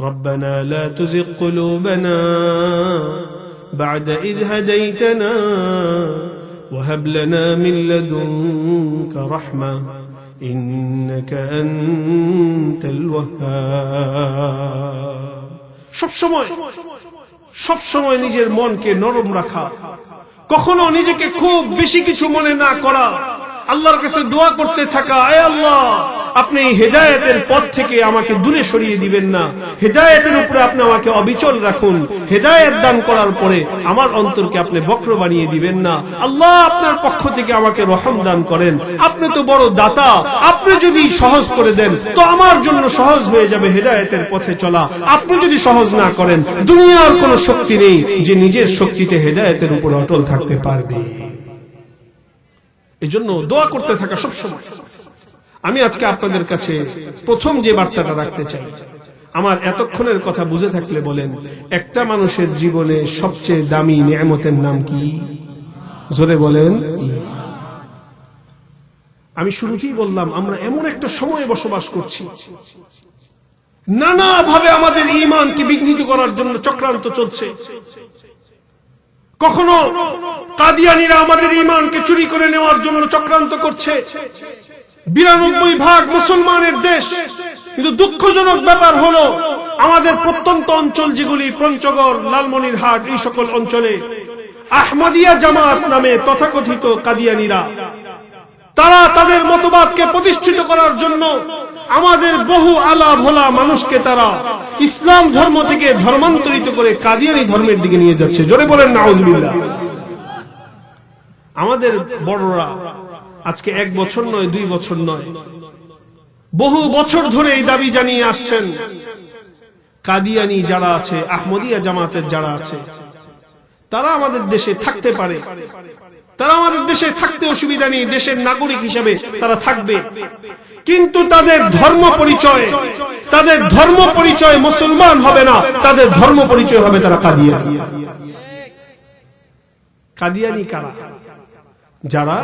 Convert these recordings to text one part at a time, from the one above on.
ربنا لا تزغ قلوبنا بعد إذ هديتنا وهب لنا من لدنك رحمة إنك أنت الوهاب। সব সময় নিজের মনকে নরম রাখা, কখনো নিজেকে খুব বেশি কিছু মনে না করা, আল্লাহর কাছে দোয়া করতে থাকা, আয় আল্লাহ আপনি হেদায়েতের পথ থেকে আমাকে দূরে সরিয়ে দিবেন না, হেদায়েতের উপরে আপনি আমাকে অবিচল রাখুন, হেদায়েত দান করার পরে আমার অন্তরকে আপনি বক্র বানিয়ে দিবেন না। আল্লাহ আপনার পক্ষ থেকে আমাকে রহম দান করেন, আপনি তো বড় দাতা, আপনি যদি সহজ করে দেন তো আমার জন্য সহজ হয়ে যাবে হেদায়েতের পথে চলা। আপনি যদি সহজ না করেন দুনিয়ার কোনো শক্তি নেই যে নিজের শক্তিতে হেদায়েতের উপর অটল থাকতে পারবে। এজন্য দোয়া করতে থাকা সবসময়। আমি আজকে আপনাদের কাছে প্রথম যে বার্তাটা রাখতে চাই, আমার এতক্ষণের কথা বুঝে থাকলে বলেন, একটা মানুষের জীবনে সবচেয়ে দামি নিয়ামতের নাম কি? জোরে বলেন। আমি শুরুতেই বললাম আমরা এমন একটা সময়ে বসবাস করছি, নানাভাবে আমাদের ঈমানকে বিঘ্নিত করার জন্য চক্রান্ত চলছে। কখনো কাদিয়ানীরা আমাদের ঈমানকে চুরি করে নেওয়ার জন্য চক্রান্ত করছে। 92% মুসলমানের দেশ, কিন্তু দুঃখজনক ব্যাপার হলো আমাদের প্রত্যন্ত অঞ্চল যেগুলি পঞ্চগড়, লালমনিরহাট, এই সকল অঞ্চলে আহমদিয়া জামাত নামে তথাকথিত কাদিয়ানীরা, তারা তাদের মতবাদকে প্রতিষ্ঠিত করার জন্য আমাদের বহু আলা ভোলা মানুষকে তারা ইসলাম ধর্ম থেকে ধর্মান্তরিত করে কাদিয়ানী ধর্মের দিকে নিয়ে যাচ্ছে। জোরে বলেন নাউজুবিল্লাহ। আমাদের বড়রা আজকে 1 বছর নয়, 2 বছর নয়, বহু বছর ধরে এই দাবি জানিয়ে আসছেন, কাদিয়ানী যারা আছে, আহমদিয়া জামাতের যারা আছে, তারা আমাদের দেশে থাকতে পারে, তারা আমাদের দেশে থাকতে অসুবিধা নেই, দেশের নাগরিক হিসেবে তারা থাকবে, কিন্তু তাদের ধর্ম পরিচয় মুসলমান হবে না, তাদের ধর্ম পরিচয় হবে তারা কাদিয়ানী। কাদিয়ানী কারা? যারা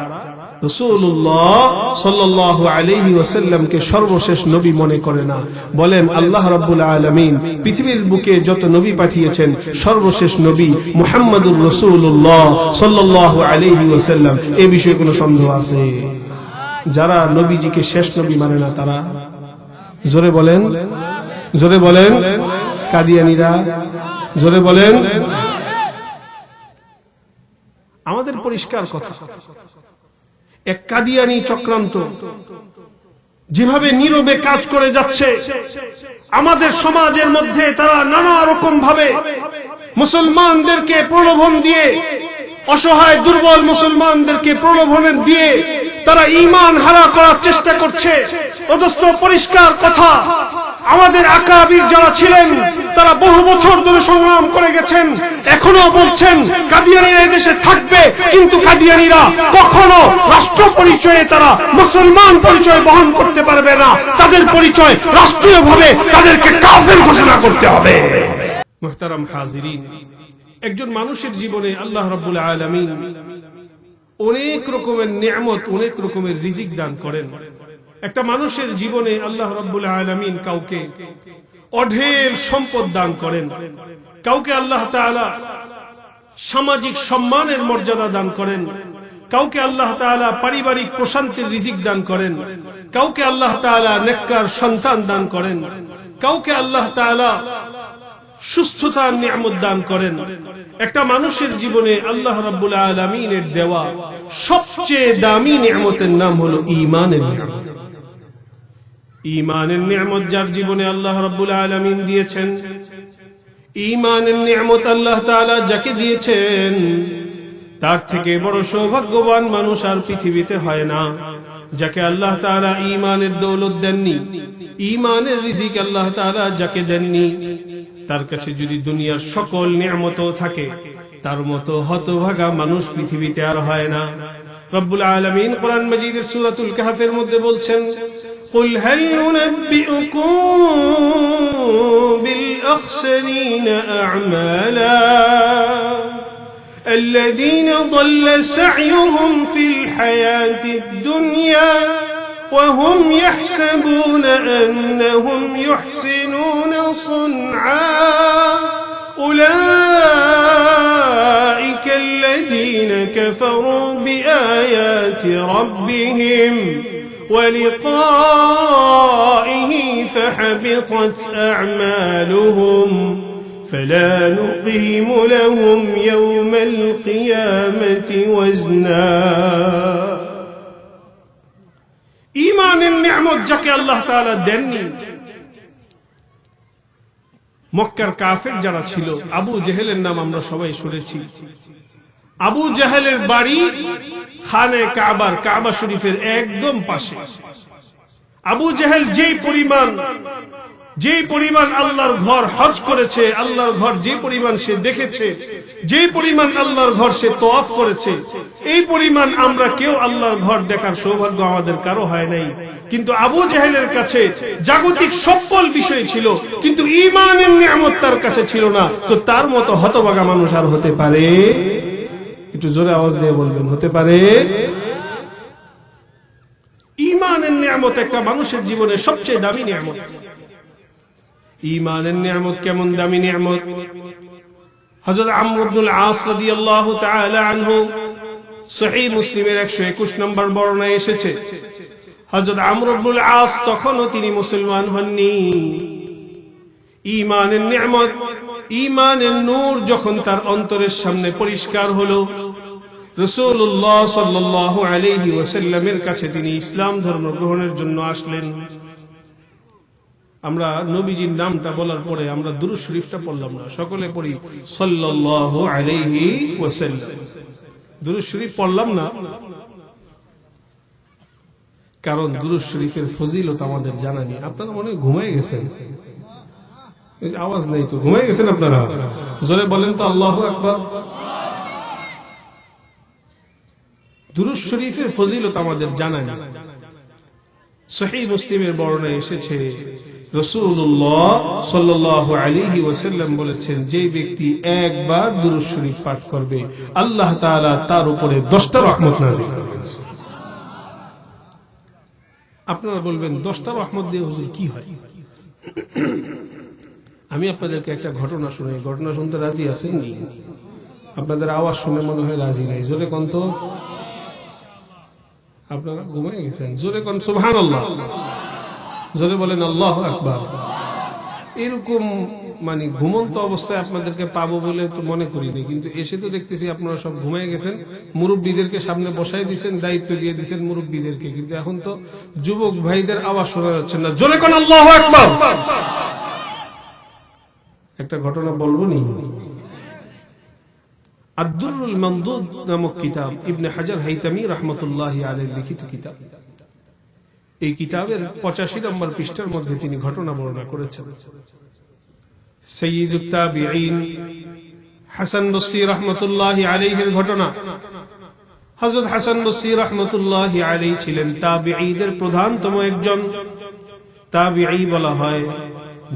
রাসূলুল্লাহ সাল্লাল্লাহু আলাইহি ওয়াসাল্লামকে সর্বশেষ নবী মনে করে না। বলেন আল্লাহ রাব্বুল আলামিন পৃথিবীর বুকে যত নবী পাঠিয়েছেন সর্বশেষ নবী মুহাম্মদুর রাসূলুল্লাহ সাল্লাল্লাহু আলাইহি ওয়াসাল্লাম। এই বিষয়ে কোনো সন্দেহ আছে? যারা নবীজিকে শেষ নবী মানে না তারা, জোরে বলেন, জোরে বলেন, কাদিয়ানীরা, জোরে বলেন। আমাদের পরিষ্কার কথা, এক কাদিয়ানী চক্রান্ত যেভাবে নীরবে কাজ করে যাচ্ছে আমাদের সমাজের মধ্যে, তারা নানা রকম ভাবে মুসলমানদেরকে প্রলোভন দিয়ে, অসহায় দুর্বল মুসলমানদেরকে প্রলোভন দিয়ে তারা ঈমান হারা করার চেষ্টা করছে। অথচ পরিষ্কার কথা, আমাদের আকাবির যারা ছিলেন তারা বহু বছর ধরে সংগ্রাম করে গেছেন, এখনো বলছেন কাদিয়ানীরা এই দেশে থাকবে, কিন্তু কাদিয়ানীরা কখনো রাষ্ট্র পরিচয়ে তারা মুসলমান পরিচয় বহন করতে পারবে না, তাদের পরিচয় রাষ্ট্রীয়ভাবে তাদেরকে কাফের ঘোষণা করতে হবে। মুহতারাম হাজিরিন, একজন মানুষের জীবনে আল্লাহ রাব্বুল আলামিন অনেক রকমের নিয়ামত, অনেক রকমের রিজিক দান করেন। একটা মানুষের জীবনে আল্লাহ রাব্বুল আলামিন কাউকে অঢেল সম্পদ দান করেন, কাউকে আল্লাহ তাআলা সামাজিক সম্মানের মর্যাদা দান করেন, কাউকে আল্লাহ তাআলা পারিবারিক প্রশান্তির রিজিক দান করেন, কাউকে আল্লাহ তাআলা নেককার সন্তান দান করেন, কাউকে আল্লাহ তাআলা সুস্থতার নিয়ামত দান করেন। একটা মানুষের জীবনে আল্লাহ রাব্বুল আলামিনের দেওয়া সবচেয়ে দামি নিয়ামতের নাম হলো ঈমানের নিয়ামত। ঈমানের নিয়ামত যার জীবনে আল্লাহ রাব্বুল আলামিন দিয়েছেন, ঈমানের নিয়ামত আল্লাহ তাআলা যাকে দিয়েছেন তার থেকে বড় সৌভাগ্যবান মানুষ আর পৃথিবীতে হয় না। যাকে আল্লাহ তাআলা ঈমানের দৌলত দেননি, ঈমানের রিজিক আল্লাহ তাআলা যাকে দেননি, তার কাছে যদি দুনিয়ার সকল নিয়ামতও থাকে তার মতো হতভাগা মানুষ পৃথিবীতে আর হয় না। রব্বুল আলামিন কোরআন মাজিদের সূরাতুল কাহফের মধ্যে বলছেন, কুল হাল নুনাব্বিউকুম বিল আখসারিনা আ'মালা الذين ضل سعيهم في الحياة الدنيا وهم يحسبون أنهم يحسنون صنعا أولئك الذين كفروا بآيات ربهم ولقائه فحبطت أعمالهم فلا نقيم لهم يوم القيامة وزنا ঈমানের নিয়ামত যাকে আল্লাহ তাআলা দেননি, মক্কার কাফের যারা ছিল, আবু জেহেলের নাম আমরা সবাই শুনেছি। আবু জেহেলের বাড়ি খানে কাবার, কাবা শরীফের একদম পাশে। আবু জেহেল যেই পরিমাণ আল্লাহর ঘর হজ করেছে, আল্লাহর ঘর যে পরিমাণ সে দেখেছে, যে পরিমাণ আল্লাহর ঘর সে তওয়াফ করেছে, এই পরিমাণ আমরা কেউ আল্লাহর ঘর দেখার সৌভাগ্য আমাদের কারো হয় নাই। কিন্তু আবু জেহেলের কাছে জাগতিক সকল বিষয় ছিল, কিন্তু ঈমানের নিয়ামত তার কাছে ছিল না। তো তার মতো হতভাগা মানুষ আর হতে পারে? একটু জোরে আওয়াজ দিয়ে বলবেন, হতে পারে? ঈমানের নিয়ামত একটা মানুষের জীবনে সবচেয়ে দামি নিয়ামত। ঈমানের নিয়ামত কেমন দামি নিয়ামত? হযরত আমর ইবনুল আস রাদিয়াল্লাহু তাআলা আনহু, সহিহ মুসলিমের 121 নম্বর বর্ণনায় এসেছে, হযরত আমর ইবনুল আস তখনও তিনি মুসলমান হননি। ঈমানের নিয়ামত, ঈমানের নূর যখন তার অন্তরের সামনে পরিষ্কার হলো, রাসূলুল্লাহ সাল্লাল্লাহু আলাইহি ওয়াসাল্লামের কাছে তিনি ইসলাম ধর্ম গ্রহণের জন্য আসলেন। আমরা নবীজির নামটা বলার পরে আমরা দুরূদ শরীফটা পড়লাম না, সকলে পড়ি সাল্লাল্লাহু আলাইহি ওয়াসাল্লাম। দুরূদ শরীফ পড়লাম না কারণ দুরূদ শরীফের ফজিলত আমাদের জানা নেই। আপনারা মনে হয় ঘুমিয়ে গেছেন, আওয়াজ নেই তো, ঘুমিয়ে গেছেন আপনারা? জোরে বলেন তো আল্লাহু আকবার। দুরূদ শরীফের ফজিলত আমাদের জানা নেই। সহিহ মুসলিমের বর্ণনায় এসেছে, রাসূলুল্লাহ সাল্লাল্লাহু আলাইহি ওয়াসাল্লাম বলেছেন, যে ব্যক্তি একবার দুরূদ শরীফ পাঠ করবে, আল্লাহ তাআলা তার উপরে 10টা রহমত নাযিল করবেন। আপনারা বলবেন 10টা রহমত দিয়ে হুজুর কি হয়? আমি আপনাদেরকে একটা ঘটনা শুনাই। ঘটনা শুনতে রাজি আছেন? আপনাদের আওয়াজ শুনে মনে হয় রাজি নাই। জোরে কোন তো? আপনারা ঘুমিয়ে গেছেন। জোরে কোন সুবহানাল্লাহ। জোরে বলেন আল্লাহু আকবার। এরকম মানে ঘুমন্ত অবস্থায় আপনাদেরকে পাবো বলে তো মনে করিনি, কিন্তু এসে তো দেখতেছি আপনারা সব ঘুমিয়ে গেছেন। মুরব্বীদেরকে সামনে বসাই দিয়েছেন, দায়িত্ব দিয়ে দিয়েছেন মুরব্বীদেরকে, কিন্তু এখন তো যুবক ভাইদের আওয়াজ শোনা যাচ্ছে না। জোরে কোন আল্লাহু আকবার। একটা ঘটনা বলবো নি। আদ-দুররুল মামদুদ নামক কিতাব, ইবনে হাজার হাইতামি রাহমাতুল্লাহি আলাইহি লিখিত কিতাব। এই কিতাবের 85 নম্বর পৃষ্ঠার মধ্যে তিনি ঘটনা বর্ণনা করেছেন। সাইয়্যিদুত তাবিঈন হাসান বসরি রাহমাতুল্লাহি আলাইহির ঘটনা। হযরত হাসান বসরি রাহমাতুল্লাহি আলাইহি ছিলেন তাবিঈদের প্রধানতম একজন। তাবিঈ বলা হয়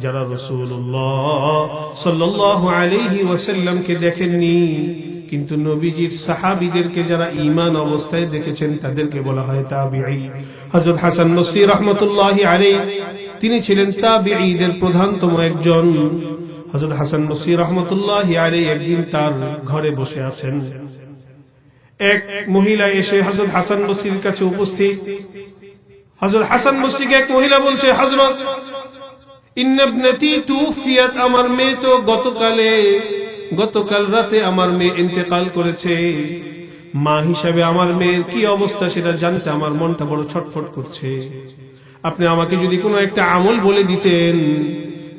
যারা রাসূলুল্লাহ সাল্লাল্লাহু আলাইহি ওয়াসাল্লামকে দেখেননি, কিন্তু নবীজির সাহাবীদেরকে যারা ঈমান অবস্থায় দেখেছেন তাদেরকে বলা হয় তাবিঈ। হযরত হাসান বসরি রাহমাতুল্লাহি আলাইহি তিনি ছিলেন তাবিঈদের প্রধানতম একজন। হযরত হাসান বসরি রাহমাতুল্লাহি আলাইহি একদিন তার ঘরে বসে আছেন। এক মহিলা এসে হযরত হাসান বসরির কাছে উপস্থিত। হযরত হাসান বসরিকে এক মহিলা বলছে, হযরত ইন্না ইবনাতি তুফিয়াত, আমার মেয়ে তো গতকাল রাতে আমার মেয়ে ইন্তেকাল করেছে। মা হিসাবে আমার মেয়ের কি অবস্থা সেটা জানতে আমার মনটা বড় ছটফট করছে। আপনি আমাকে যদি কোনো একটা আমল বলে দিতেন,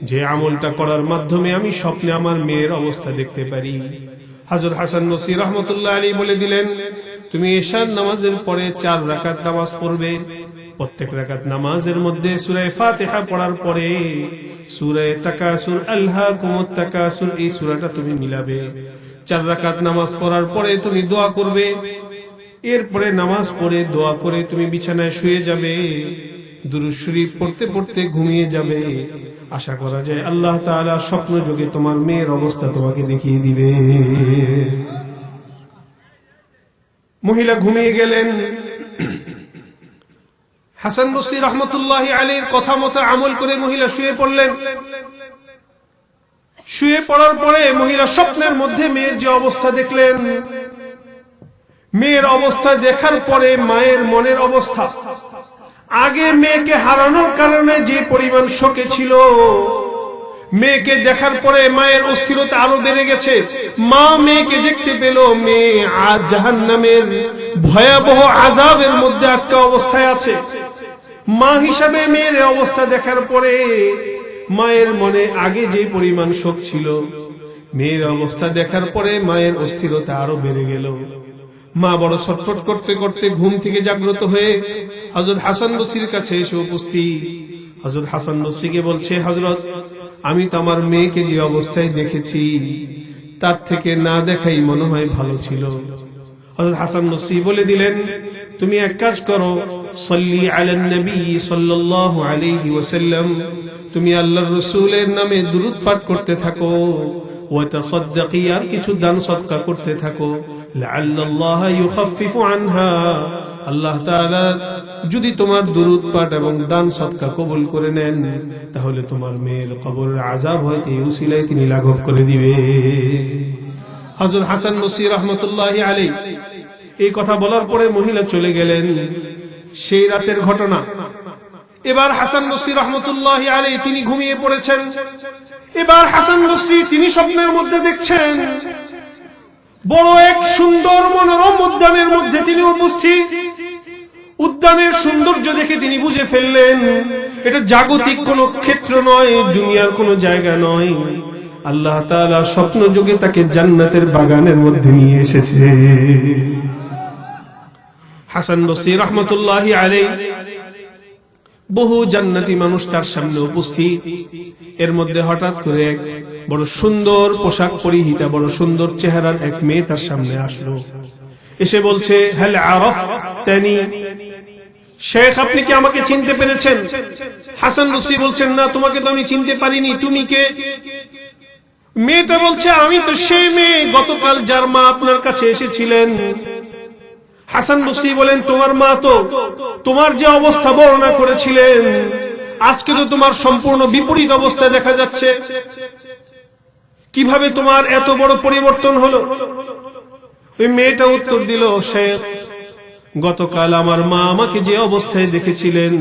যে আমলটা করার মাধ্যমে আমি স্বপ্নে আমার মেয়ের অবস্থা দেখতে পারি। হযরত হাসান বসরি রাহমাতুল্লাহ আলাইহি বলে দিলেন, তুমি ইশার নামাজের পরে 4 রাকাত নামাজ পড়বে। প্রত্যেক রাকাত নামাজের মধ্যে সূরা ফাতিহা পড়ার পরে সূরা তাকাসুর, আলহাকুমুত তাকাসুর, এই সূরাটা তুমি মিলাবে। 4 রাকাত নামাজ পড়ার পরে তুমি দোয়া করবে। এরপরে নামাজ পড়ে দোয়া করে তুমি বিছানায় শুয়ে যাবে। দুরূদ শরীফ পড়তে পড়তে ঘুমিয়ে যাবে। আশা করা যায় আল্লাহ তাআলা স্বপ্ন যোগে তোমার মেয়ের অবস্থা তোমাকে দেখিয়ে দিবে। মহিলা ঘুমিয়ে গেলেন। হাসান বসরি রহমতুল্লাহি আলাইহির কথা মতো আমল করে মহিলা শুয়ে পড়লেন। শুয়ে পড়ার পরে মহিলা স্বপ্নের মধ্যে মেয়ের যে অবস্থা দেখলেন, মেয়ের অবস্থা দেখার পরে মায়ের মনের অবস্থা, আগে মেয়েকে হারানোর কারণে যে পরিমাণ শোকে ছিল, মেয়েকে দেখার পরে মায়ের অস্থিরতা আরো বেড়ে গেছে। মা মেয়েকে দেখতে পেল, মেয়ে আজ জাহান্নামের ভয়াবহ আযাবের মধ্যে আটকা অবস্থায় আছে। মা হিসাবে মেয়ের অবস্থা দেখার পরে মায়ের মনে আগে যে পরিমাণ শোক ছিল, মেয়ের অবস্থা দেখার পরে মায়ের অস্থিরতা আরো বেড়ে গেল। মা বড় ছটফট করতে করতে ঘুম থেকে জাগ্রত হয়ে হযরত হাসান বসরির কাছে এসে উপস্থিত। হযরত হাসান বসরিকে বলছে, হযরত, আমি তো আমার মেয়েকে যে অবস্থায় দেখেছি তার থেকে না দেখাই মনে হয় ভালো ছিল। হযরত হাসান বসরি বলে দিলেন, তুমি এক কাজ করো, সাল্লি আলান নবী সাল্লাল্লাহু আলাইহি ওয়াসাল্লাম, তুমি আল্লাহর রাসূলের নামে দুরূদ পাঠ করতে থাকো, ওয়া তাসাদদাকি, আর কিছু দান সদকা করতে থাকো, লাআল্লাল্লাহ ইউখাফফিফু আনহা, আল্লাহ তাআলা যদি তোমার দুরূদ পাঠ এবং দান সদকা কবুল করে নেন, তাহলে তোমার মেয়ের কবরের আযাব হয়তো এই উসিলায় তিনি লাঘব করে দিবে। হযরত হাসান বসরি রাহমাতুল্লাহি আলাইহি এই কথা বলার পরে মহিলা চলে গেলেন। সেই রাতের ঘটনা। এবার হাসান বসরি রাহমাতুল্লাহি আলাইহি তিনি ঘুমিয়ে পড়েছেন। এবার হাসান বসরি তিনি স্বপ্নের মধ্যে দেখছেন বড় এক সুন্দর মনোরম উদ্যানের মধ্যে তিনি উপস্থিত। উদ্যানের সৌন্দর্য দেখে তিনি বুঝে ফেললেন এটা জাগতিক কোনো ক্ষেত্র নয়, দুনিয়ার কোনো জায়গা নয়, আল্লাহ তাআলা স্বপ্ন যোগে তাকে জান্নাতের বাগানের মধ্যে নিয়ে এসেছে। হাসান বসরি রাহমাতুল্লাহি আলাইহি, বহু জান্নাতি মানুষ তার সামনে উপস্থিত। এর মধ্যে হঠাৎ করে এক বড় সুন্দর পোশাক পরিহিতা, বড় সুন্দর চেহারার এক মেয়ে তার সামনে আসলো। এসে বলছে, হাল আরাফতানি, শেখ আপনি কি আমাকে চিনতে পেরেছেন? হাসান বসরি বলছেন, না, তোমাকে তো আমি চিনতে পারিনি, তুমি কে? মেয়েটা বলছে, আমি তো সেই মেয়ে গতকাল যার মা আপনার কাছে এসেছিলেন। হাসান বসরি বলেন, তোমার মা তো তোমার যে অবস্থা বর্ণনা করেছিলেন, আজকে তো তোমার সম্পূর্ণ বিপরীত অবস্থা দেখা যাচ্ছে, কিভাবে তোমার এত বড় পরিবর্তন হলো? ওই মেয়েটা উত্তর দিল, শেখ, গতকাল আমার মা আমাকে যে অবস্থায় দেখেছিলেন,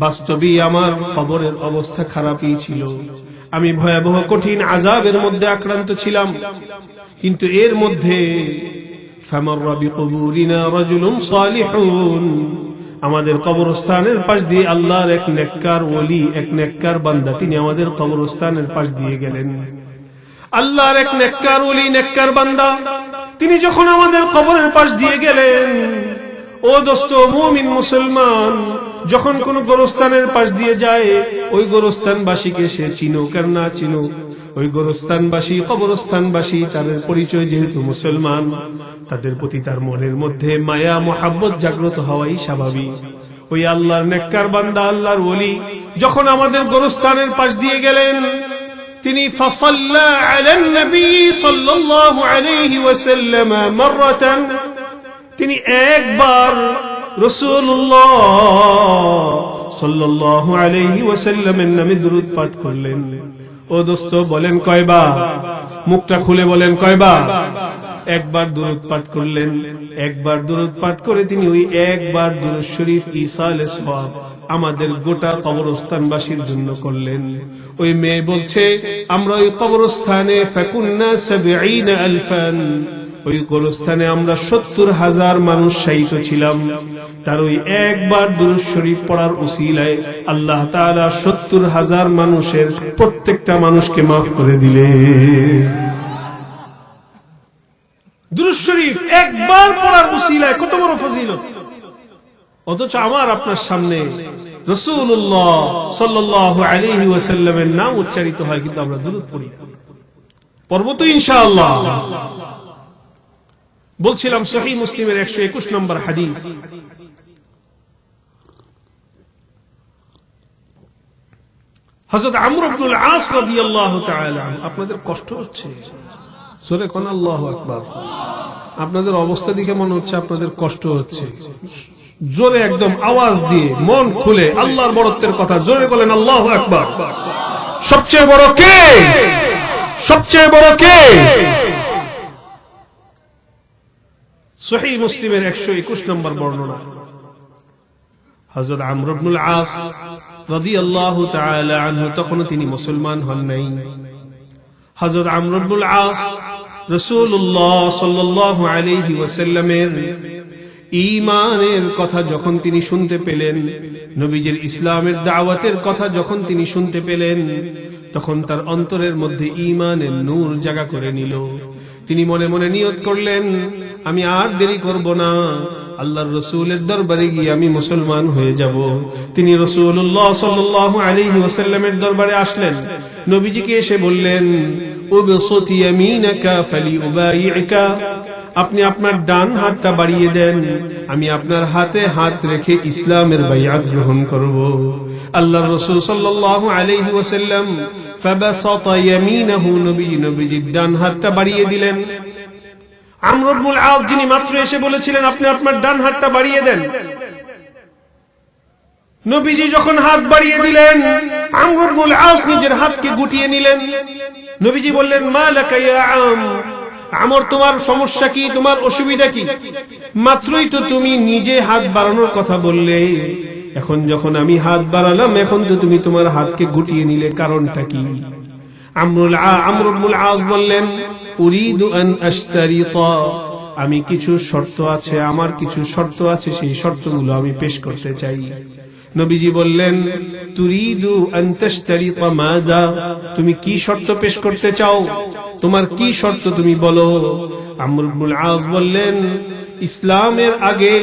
বাস্তবেই আমার কবরের অবস্থা খারাপই ছিল। আমি ভয়াবহ কঠিন আযাবের মধ্যে আক্রান্ত ছিলাম, কিন্তু এর মধ্যে ফামাররা বিকুবুরিনা রাজুলুন সালিহুন, আমাদের কবরস্থানের পাশ দিয়ে আল্লাহর এক নেককার ওলি, এক নেককার বান্দা, তিনি আমাদের কবরস্থানের পাশ দিয়ে গেলেন। আল্লাহর এক নেককার ওলি, নেককার বান্দা, তিনি যখন আমাদের কবরের পাশ দিয়ে গেলেন, ও দোস্ত মুমিন মুসলমান, যখন কোন গোরস্থানের পাশ দিয়ে যায়, ওই গোরস্থানবাসীকে সে চিনুক আর না চিনুক, ওই গোরস্থানবাসী, কবরস্থানবাসী, তাদের পরিচয় যেহেতু মুসলমান, তাদের প্রতি তার মনের মধ্যে মায়া মোহাব্বত জাগ্রত হওয়াই স্বাভাবিক। ওই আল্লাহর নেককার বান্দা, আল্লাহর ওলি, যখন আমাদের গোরস্থানের পাশ দিয়ে গেলেন, তিনি ফাসাল্লা আলান নবী সাল্লাল্লাহু আলাইহি ওয়াসাল্লাম মাররাতান, তিনি একবার রাসূলুল্লাহ সাল্লাল্লাহু আলাইহি ওয়াসাল্লামের নামে দুরূদ পাঠ করলেন। ও দোস্ত, বলেন কয়বার? মুখটা খুলে বলেন কয়বার? একবার দুরূদ পাঠ করলেন। একবার দুরূদ পাঠ করে তিনি ওই একবার দুরূদ শরীফ ইসালে সওয়াব আমাদের গোটা কবরস্থানবাসীর জন্য করলেন। ওই মেয়ে বলছে, আমরা ওই কবরস্থানে ফাকুন্না ৭০ আলফান, ওই কবরস্থানে আমরা ৭০,০০০ মানুষ শায়িত ছিলাম। তার ওই একবার দুরূদ শরীফ পড়ার উসিলায় আল্লাহ তাআলা ৭০,০০০ মানুষের প্রত্যেকটা মানুষকে মাফ করে দিলেন। দুরূদ শরীফ একবার পড়ার উসিলায় কত বড় ফজিলত! অথচ আমার আপনার সামনে রাসূলুল্লাহ সাল্লাল্লাহু আলাইহি ওয়াসাল্লামের নাম উচ্চারিত হয়, কিন্তু আমরা দুরূদ পড়ি। পড়ব তো ইনশাআল্লাহ। বলছিলাম সহিহ মুসলিমের 121 নম্বর হাদিস, হযরত আমর ইবনুল আস রাদিয়াল্লাহু তাআলা। আপনাদের কষ্ট হচ্ছে? জোরে কোন আল্লাহু আকবার। আপনাদের অবস্থা দেখে মনে হচ্ছে আপনাদের কষ্ট হচ্ছে। জোরে একদম আওয়াজ দিয়ে মন খুলে আল্লাহর বড়ত্বের কথা জোরে বলেন আল্লাহু আকবার। সবচেয়ে বড় কে? সবচেয়ে বড় কে? সহিহ মুসলিমের 121 নম্বর বর্ণনা, হযরত আমর ইবনুল আস রাদিয়াল্লাহু তাআলা আনহু, তখনও তিনি মুসলমান হন নাই। হযরত আমর ইবনুল আস রাসূলুল্লাহ সাল্লাল্লাহু আলাইহি ওয়াসাল্লামের ঈমানের কথা যখন তিনি শুনতে পেলেন, নবীজির ইসলামের দাওয়াতের কথা যখন তিনি শুনতে পেলেন, তখন তার অন্তরের মধ্যে ঈমানের নূর জাগা করে নিল। তিনি মনে মনে নিয়ত করলেন, আমি আর দেরি করব না, আল্লাহর রাসূলের দরবারে গিয়ে আমি মুসলমান হয়ে যাব। তিনি রাসূলুল্লাহ সাল্লাল্লাহু আলাইহি ওয়াসাল্লামের দরবারে আসলেন। নবীজিকে এসে বললেন, উবসুত ইয়ামিনাকা ফালিউবাইয়িকা, আপনি আপনার ডান হাতটা বাড়িয়ে দেন, আমি আপনার হাতে হাত রেখে ইসলামের বাইআত গ্রহণ করব। আল্লাহর রাসূল সাল্লাল্লাহু আলাইহি ওয়াসাল্লাম ফাবাসাতা ইয়ামিনাহু, নবীজির ডান হাতটা বাড়িয়ে দিলেন। আমর ইবনুল আস যিনি মাত্র এসে বলেছিলেন আপনি আপনার ডান হাতটা বাড়িয়ে দেন, নবীজি যখন হাত বাড়িয়ে দিলেন, আমর ইবনুল আস নিজের হাতকে গুটিয়ে নিলেন। নবীজি বললেন, মা লাকা ইয়া আমর, তোমার সমস্যা কি, তোমার অসুবিধা কি? মাত্রই তো তুমি নিজে হাত বাড়ানোর কথা বললে, এখন যখন আমি হাত বাড়ালাম এখন তো তুমি তোমার হাতকে গুটিয়ে নিলে, কারণটা কি? আমর ইবনুল আস বললেন, উরিদু আন আশতারিতা, আমি কিছু শর্ত আছে, আমার কিছু শর্ত আছে, সেই শর্তগুলো আমি পেশ করতে চাই। নবীজি বললেন, তুরিদু আন তাশতারিতা মাযা, তুমি কি শর্ত পেশ করতে চাও, তোমার কি শর্ত তুমি বলো। আমর ইবনুল আস বললেন, ইসলামের আগে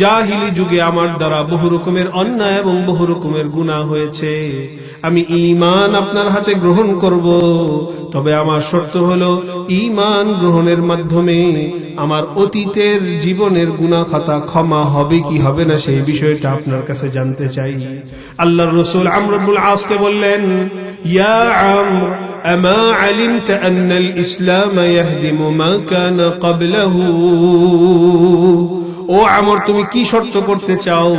জাহিলি যুগে আমার দ্বারা বহু রকমের অন্যায় এবং বহু রকমের গুনাহ হয়েছে, আমি ঈমান আপনার হাতে গ্রহণ করব, তবে আমার শর্ত হলো ঈমান গ্রহণের মাধ্যমে আমার অতীতের জীবনের গুনাহ খাতা ক্ষমা হবে কি হবে না সেই বিষয়টা আপনার কাছে জানতে চাই। আল্লাহর রাসূল আমর ইবনুল আসকে বললেন, ইয়া আমর আমা আলিমতা আন্নাল ইসলাম ইয়াহদিমু মা কানা ক্বাবলাহু, ও আমর তুমি কি শর্ত করতে চাও,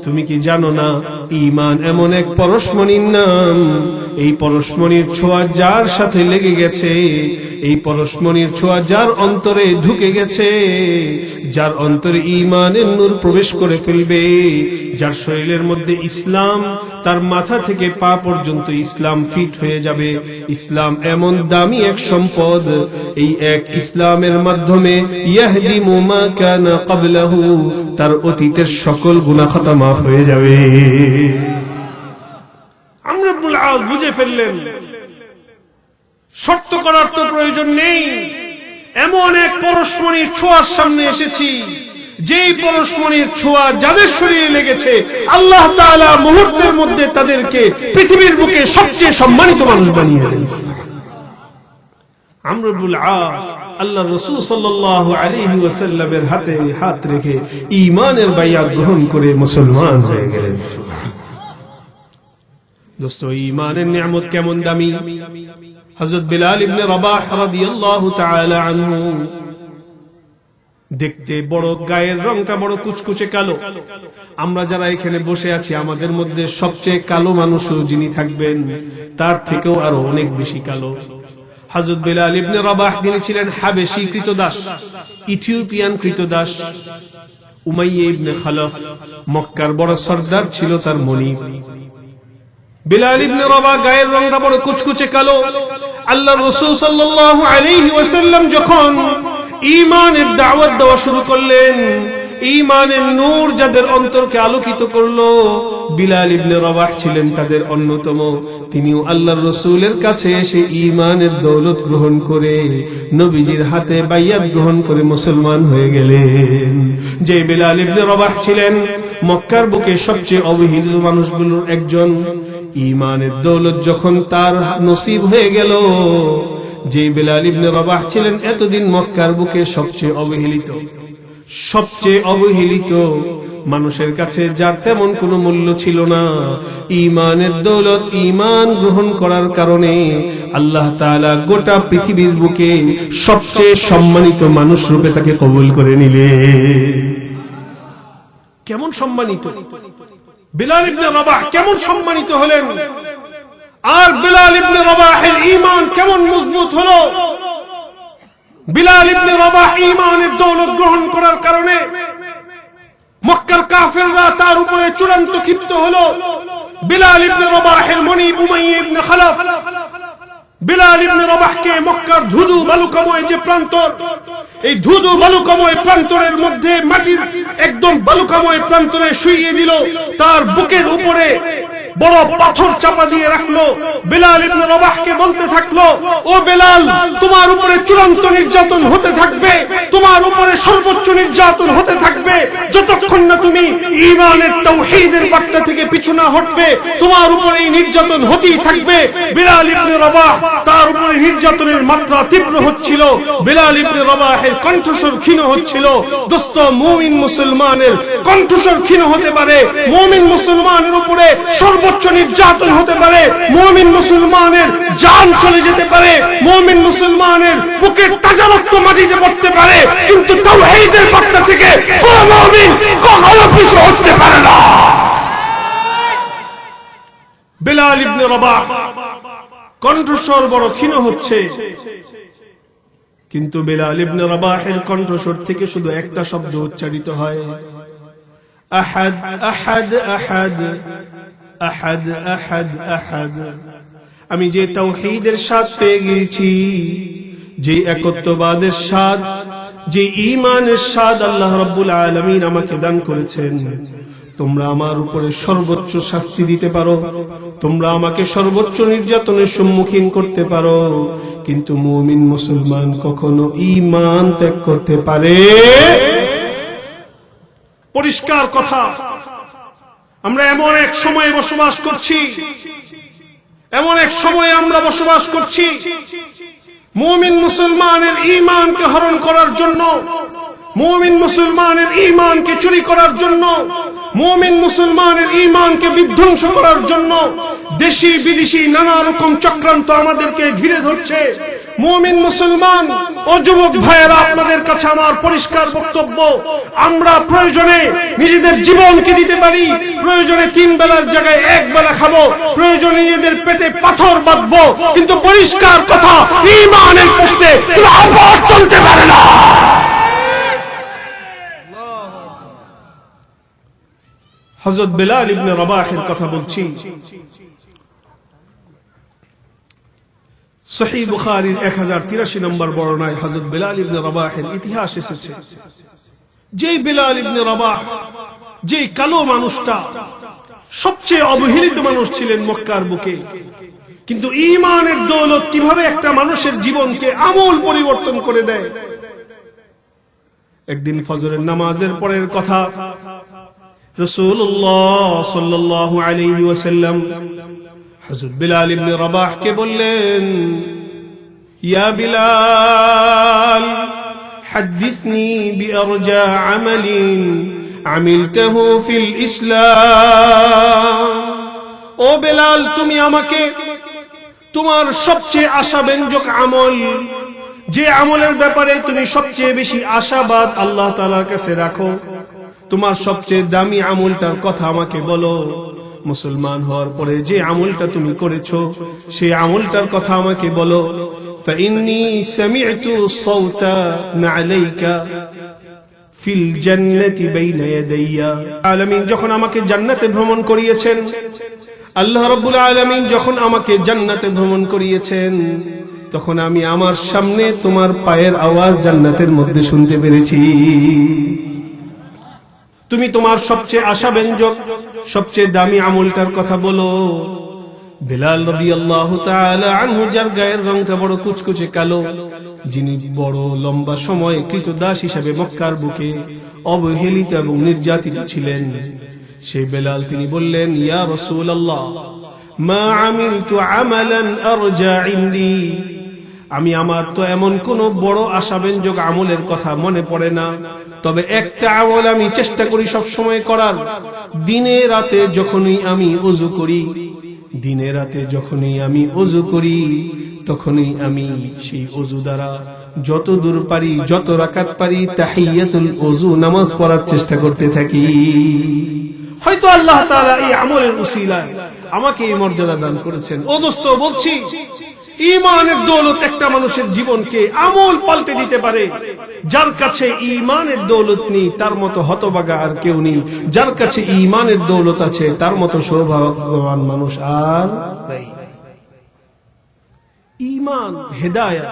তুমি কি জানো না ঈমান এমন এক পরশমণির নাম, এই পরশমণির ছোঁয়া যার সাথে লেগে গেছে, এই পরশমণির ছোঁয়া যার অন্তরে ঢুকে গেছে, যার অন্তরে ঈমানের নূর প্রবেশ করে ফেলবে, যার শরীরের মধ্যে ইসলাম তার মাথা থেকে পা পর্যন্ত ইসলাম ফিট হয়ে যাবে। ইসলাম এমন দামি এক সম্পদ, এই এক ইসলামের মাধ্যমে ইয়াহদিমু মা কানা ক্বাবলাহু, তার অতীতের সকল গুনাহ খাতা মাফ হয়ে যাবে। আমর ইবনুল আস বুঝে ফেললেন শর্ত করার তো প্রয়োজন নেই, এমন এক পরশমণির ছোঁয়ার সামনে এসেছি, যেই পরশমণির ছোঁয়া যাদের শরীরে লেগেছে আল্লাহ তাআলা মুহূর্তের মধ্যে তাদেরকে পৃথিবীর বুকে সবচেয়ে সম্মানিত মানুষ বানিয়ে দিয়েছেন। আমর ইবনুল আস আল্লাহর রাসূল সাল্লাল্লাহু আলাইহি ওয়াসাল্লামের হাতে হাত রেখে ঈমানের বাইআত গ্রহণ করে মুসলমান হয়ে গেলেন। দোস্ত, ঈমানের নিয়ামত কেমন দামি। হযরত বিলাল ইবনে রাবাহ রাদিয়াল্লাহু তাআলা আনহু দেখতে বড়, গায়ের রংটা বড় কুচকুচে কালো। আমরা যারা এখানে বসে আছি আমাদের মধ্যে সবচেয়ে কালো মানুষও যিনি থাকবেন তার থেকেও আরো অনেক বেশি কালো। হযরত বিলাল ইবনে রাবাহ তিনি ছিলেন হাবেশী কৃতদাস, ইথিওপিয়ান কৃতদাস। উমাইয়া ইবনে খালফ মক্কার বড় সরদার ছিল তার মনিব। বিলাল ইবনে রাবাহ গায়ের রংটা বড় কুচকুচে কালো। আল্লাহর রাসূল সাল্লাল্লাহু আলাইহি ওয়াসাল্লাম যখন ঈমানের দাওয়াত দেওয়া শুরু করলেন, ঈমানের নূর যাদের অন্তরকে আলোকিত করলো, বিলাল ইবনে রাবাহ ছিলেন তাদের অন্যতম। তিনিও আল্লাহর রাসূলের কাছে এসে ঈমানের দৌলত গ্রহণ করে নবীজির হাতে বাইয়াত গ্রহণ করে মুসলমান হয়ে গেলেন। যে বিলাল ইবনে রাবাহ ছিলেন মক্কার বুকে সবচেয়ে অবহেলিত মানুষগুলোর একজন, ঈমানের দৌলত যখন তার নসিব হয়ে গেল, যে বিলাল ইবনে রাবাহ ছিলেন এতদিন মক্কার বুকে সবচেয়ে অবহেলিত মানুষের কাছে, যার তেমন কোনো মূল্য ছিল না, ঈমানের দৌলত, ঈমান গ্রহণ করার কারণে আল্লাহ তাআলা গোটা পৃথিবীর বুকে সবচেয়ে সম্মানিত মানুষ রূপে তাকে কবুল করে নিলেন। কেমন সম্মানিত, বিলাল ইবনে রাবাহ কেমন সম্মানিত হলেন, আর বিলাল ইবনে রাবাহের ঈমান কেমন মজবুত হলো। বিলাল ইবনে রাবাহ ঈমানের দৌলত গ্রহণ করার কারণে মক্কার কাফেররা তার উপরে চূড়ান্ত ক্ষিপ্ত হলো। বিলাল ইবনে রাবাহের মনিব উমাইয়া ইবনে খালাফ বিলাল ইবনে রাবাহকে মক্কার ধুধু বালুকাময় যে প্রান্তর, এই ধুধু বালুকাময় প্রান্তরের মধ্যে মাটির একদম বালুকাময় প্রান্তরে শুইয়ে দিল, তার বুকের উপরে বড় পাথর চাপা দিয়ে রাখলো। বিলাল ইবনে রাবাহকে বলতে থাকলো, ও বিলাল, তোমার উপরে চূড়ান্ত নির্যাতন হতে থাকবে, তোমার উপরে সর্বোচ্চ নির্যাতন হতে থাকবে, যতক্ষণ না তুমি ঈমানের তাওহীদের বার্তা থেকে পিছু না হটবে, তোমার উপরে এই নির্যাতন হতেই থাকবে। বিলাল ইবনে রাবাহ তার উপরে নির্যাতনের মাত্রা তীব্র হচ্ছিল, বিলাল ইবনে রাবাহের কণ্ঠস্বর ক্ষীণ হচ্ছিল। দোস্ত, মুমিন মুসলমানের কণ্ঠস্বর ক্ষীণ হতে পারে, মুমিন মুসলমানের উপরে সর্বোচ্চ নির্যাতন হতে পারে, মুমিন মুসলমানের জান চলে যেতে পারে, মুমিন মুসলমানের বুকের তাজা রক্ত মাটিতে পড়তে পারে, কিন্তু তাওহীদের বার্তা থেকে কোন মুমিন কখনো পিছু হটতে পারে না। বিলাল ইবনে রাবাহ কণ্ঠস্বর বড় ক্ষীণ হচ্ছে, কিন্তু বিলাল ইবনে রাবাহের কণ্ঠস্বর থেকে শুধু একটা শব্দ উচ্চারিত হয়, আহাদ আহাদ আহাদ আহাদ আহাদ আহাদ। আমি যে তাওহীদের স্বাদ পেয়ে গেছি, যে একত্ববাদের স্বাদ, যে ঈমানের স্বাদ আল্লাহ রাব্বুল আলামিন আমাকে দান করেছেন, তোমরা আমার উপরে সর্বোচ্চ শাস্তি দিতে পারো, তোমরা আমাকে সর্বোচ্চ নির্যাতনের সম্মুখীন করতে পারো, কিন্তু মুমিন মুসলমান কখনো ঈমান ত্যাগ করতে পারে? পরিষ্কার কথা। আমরা এমন এক সময়ে বসবাস করছি, এমন এক সময়ে আমরা বসবাস করছি, মুমিন মুসলমানের ঈমানকে হরণ করার জন্য, মুমিন মুসলমানের ঈমানকে চুরি করার জন্য, মুমিন মুসলমানের ঈমানকে বিধ্বংস করার জন্য দেশি বিদেশি নানা রকম চক্রান্ত আমাদেরকে ঘিরে ধরছে। মুমিন মুসলমান ও যুবক ভাইয়েরা, আপনাদের কাছে আমার পরিষ্কার বক্তব্য, আমরা প্রয়োজনে নিজেদের জীবনকে দিতে পারি, প্রয়োজনে 3 বেলার জায়গায় 1 বেলা খাবো, প্রয়োজনে নিজেদের পেটে পাথর বাঁধবো, কিন্তু পরিষ্কার কথা, ঈমানের পোস্টে কোনো আপোষ চলতে পারে না। হযরত বিলাল ইবনে রাবাহের কথা বলছি। সহিহ বুখারীর 1083 নম্বর বর্ণনায় হযরত বিলাল ইবনে রাবাহের ইতিহাস এসেছে। যেই বিলাল ইবনে রাবাহ, যেই কালো মানুষটা সবচেয়ে অবহেলিত মানুষ ছিলেন মক্কার বুকে, কিন্তু ঈমানের দৌলত কিভাবে একটা মানুষের জীবনকে আমূল পরিবর্তন করে দেয়। একদিন ফজরের নামাজের পরের কথা, রাসূলুল্লাহ সাল্লাল্লাহু আলাইহি ওয়াসাল্লাম হযরত বিলাল ইবনে রাবাহকে বললেন, ইয়া বিলাল, হাদিসনি বিআরজা আমালিন আমিলতাহু ফিল ইসলাম। ও বিলাল, তুমি আমাকে তোমার সবচেয়ে আশাব্যঞ্জক আমল, যে আমলের ব্যাপারে তুমি সবচেয়ে বেশি আশাবাদ আল্লাহ তাআলার কাছে রাখো, তোমার সবচেয়ে দামি আমলটার কথা আমাকে বলো। মুসলমান হওয়ার পরে যে আমলটা তুমি করেছো, সেই আমলটার কথা আমাকে বলো। ফাইন্নী সামি'তু সাওতা না'লাইকা ফিল জান্নাতি বাইনা ইয়াদাইয়া। আলামিন যখন আমাকে জান্নাতে ভ্রমণ করিয়েছেন, আল্লাহ রাব্বুল আলামিন যখন আমাকে জান্নাতে ভ্রমণ করিয়েছেন, তখন আমি আমার সামনে তোমার পায়ের আওয়াজ জান্নাতের মধ্যে শুনতে পেরেছি। তুমি তোমার সবচেয়ে আশাব্যঞ্জক, সবচেয়ে দামি আমলটার কথা বলো। বিলাল রাদিয়াল্লাহু তাআলা আনহু, যার গায়ের রংটা বড় কুচকুচে কালো, যিনি বড় লম্বা সময় কৃতদাস হিসেবে মক্কার বুকে অবহেলিত এবং নির্যাতিত ছিলেন, সেই বিলাল তিনি বললেন, ইয়া রাসূলুল্লাহ, মা আমিলতু আমালান আরজা ইনদি। আমি আমার তো এমন কোন বড় আশাব্যঞ্জক আমলের কথা মনে পড়ে না, তবে একটা আমল আমি চেষ্টা করি সব সময় করার। দিনে রাতে যখনই আমি ওযু করি, দিনে রাতে যখনই আমি ওযু করি, তখনই আমি সেই ওযু দ্বারা যত দূর পারি, যত রাকাত পারি, তাহিয়াতুল ওযু নামাজ পড়ার চেষ্টা করতে থাকি। হয়তো আল্লাহ তাআলা এই আমলের উসিলায় আমাকে এই মর্যাদা দান করেছেন। ও দোস্ত, বলছি ঈমানের দৌলত একটা মানুষের জীবনকে আমল পাল্টে দিতে পারে। যার কাছে ঈমানের দৌলত নেই তার মতো হতভাগা আর কেউ নেই। যার কাছে ঈমানের দৌলত আছে তার মতো সৌভাগ্যবান মানুষ আর নাই। ঈমান, হেদায়েত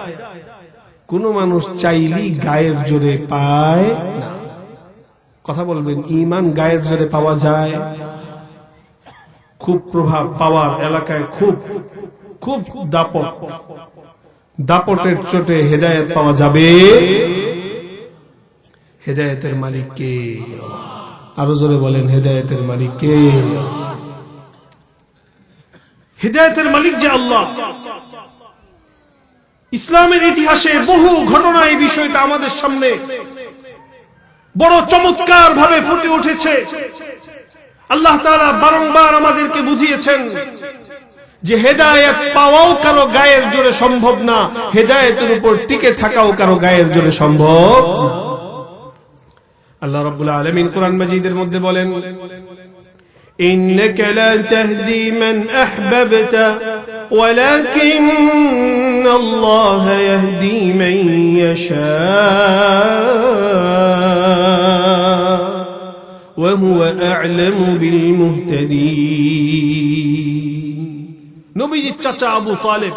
কোন মানুষ চাইলেই গায়ের জোরে পায় না। কথা বলবেন, ঈমান গায়ের জোরে পাওয়া যায়? খুব প্রভাব পাওয়ার এলাকায় খুব খুব দাপটের চোটে হেদায়েত পাওয়া যাবে। হেদায়েতের মালিক কে? আরো জোরে বলেন, হেদায়েতের মালিক কে? হেদায়েতের মালিক যে আল্লাহ। ইসলামের ইতিহাসে বহু ঘটনা এই বিষয়টা আমাদের সামনে বড় চমৎকার ভাবে ফুটে উঠেছে। আল্লাহ তাআলা বারংবার আমাদেরকে বুঝিয়েছেন যে হেদায়েত পাওয়াও কারো গায়ের জোরে সম্ভব না, হেদায়েতের উপর টিকে থাকাও কারো গায়ের জোরে সম্ভব না। আল্লাহ রাব্বুল আলামিন কোরআন মাজিদের মধ্যে বলেন, ইন্নাকা লা তাহদি মান আহবাবতা ওয়ালাকিন্নাল্লাহ ইয়াহদি মান ইয়াশা ওয়া হুয়া আ'লামু বিল মুহতাদিন। নবীজির চাচা আবু তালেব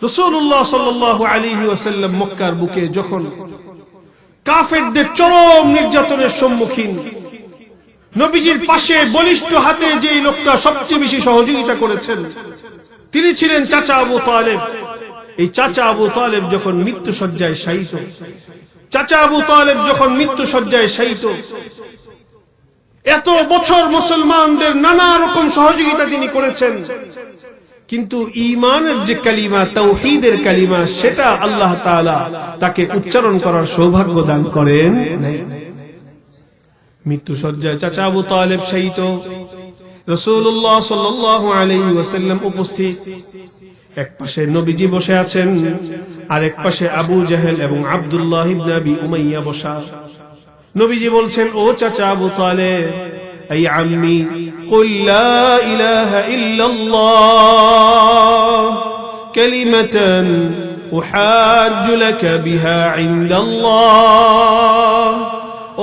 রাসূলুল্লাহ সাল্লাল্লাহু আলাইহি ওয়াসাল্লাম মক্কার বুকে যখন কাফেরদের চরম নির্যাতনের সম্মুখীন, নবীজির পাশে বলিষ্ঠ হাতে যে লোকটা সবচেয়ে বেশি সহযোগিতা করেছেন তিনি ছিলেন চাচা আবু তালেব। এই চাচা আবু তালেব যখন মৃত্যু শয্যায় শায়িত, চাচা আবু তালেব যখন মৃত্যু শয্যায় শায়িত, এত বছর মুসলমানদের নানা রকম সহযোগিতা তিনি করেছেন, কিন্তু ঈমানের যে কালিমা, তাওহীদের কালিমা, সেটা আল্লাহ তাআলা তাকে উচ্চারণ করার সৌভাগ্য দান করেন নাই। মৃত্যু শয্যায় চাচা আবু তালেব শায়িত, রাসূলুল্লাহ সাল্লাল্লাহু আলাইহি ওয়াসাল্লাম উপস্থিত। এক পাশে নবীজি বসে আছেন, আর এক পাশে আবু জাহেল এবং আব্দুল্লাহ ইবনে আবি উমাইয়া বসা। নবীজি বলছেন, ও চাচা আবু তালেব, আই আম্মি কুল লা ইলাহা ইল্লাল্লাহ কালিমাতান উহাজ্জু লাকা বিহা ইনদাল্লাহ।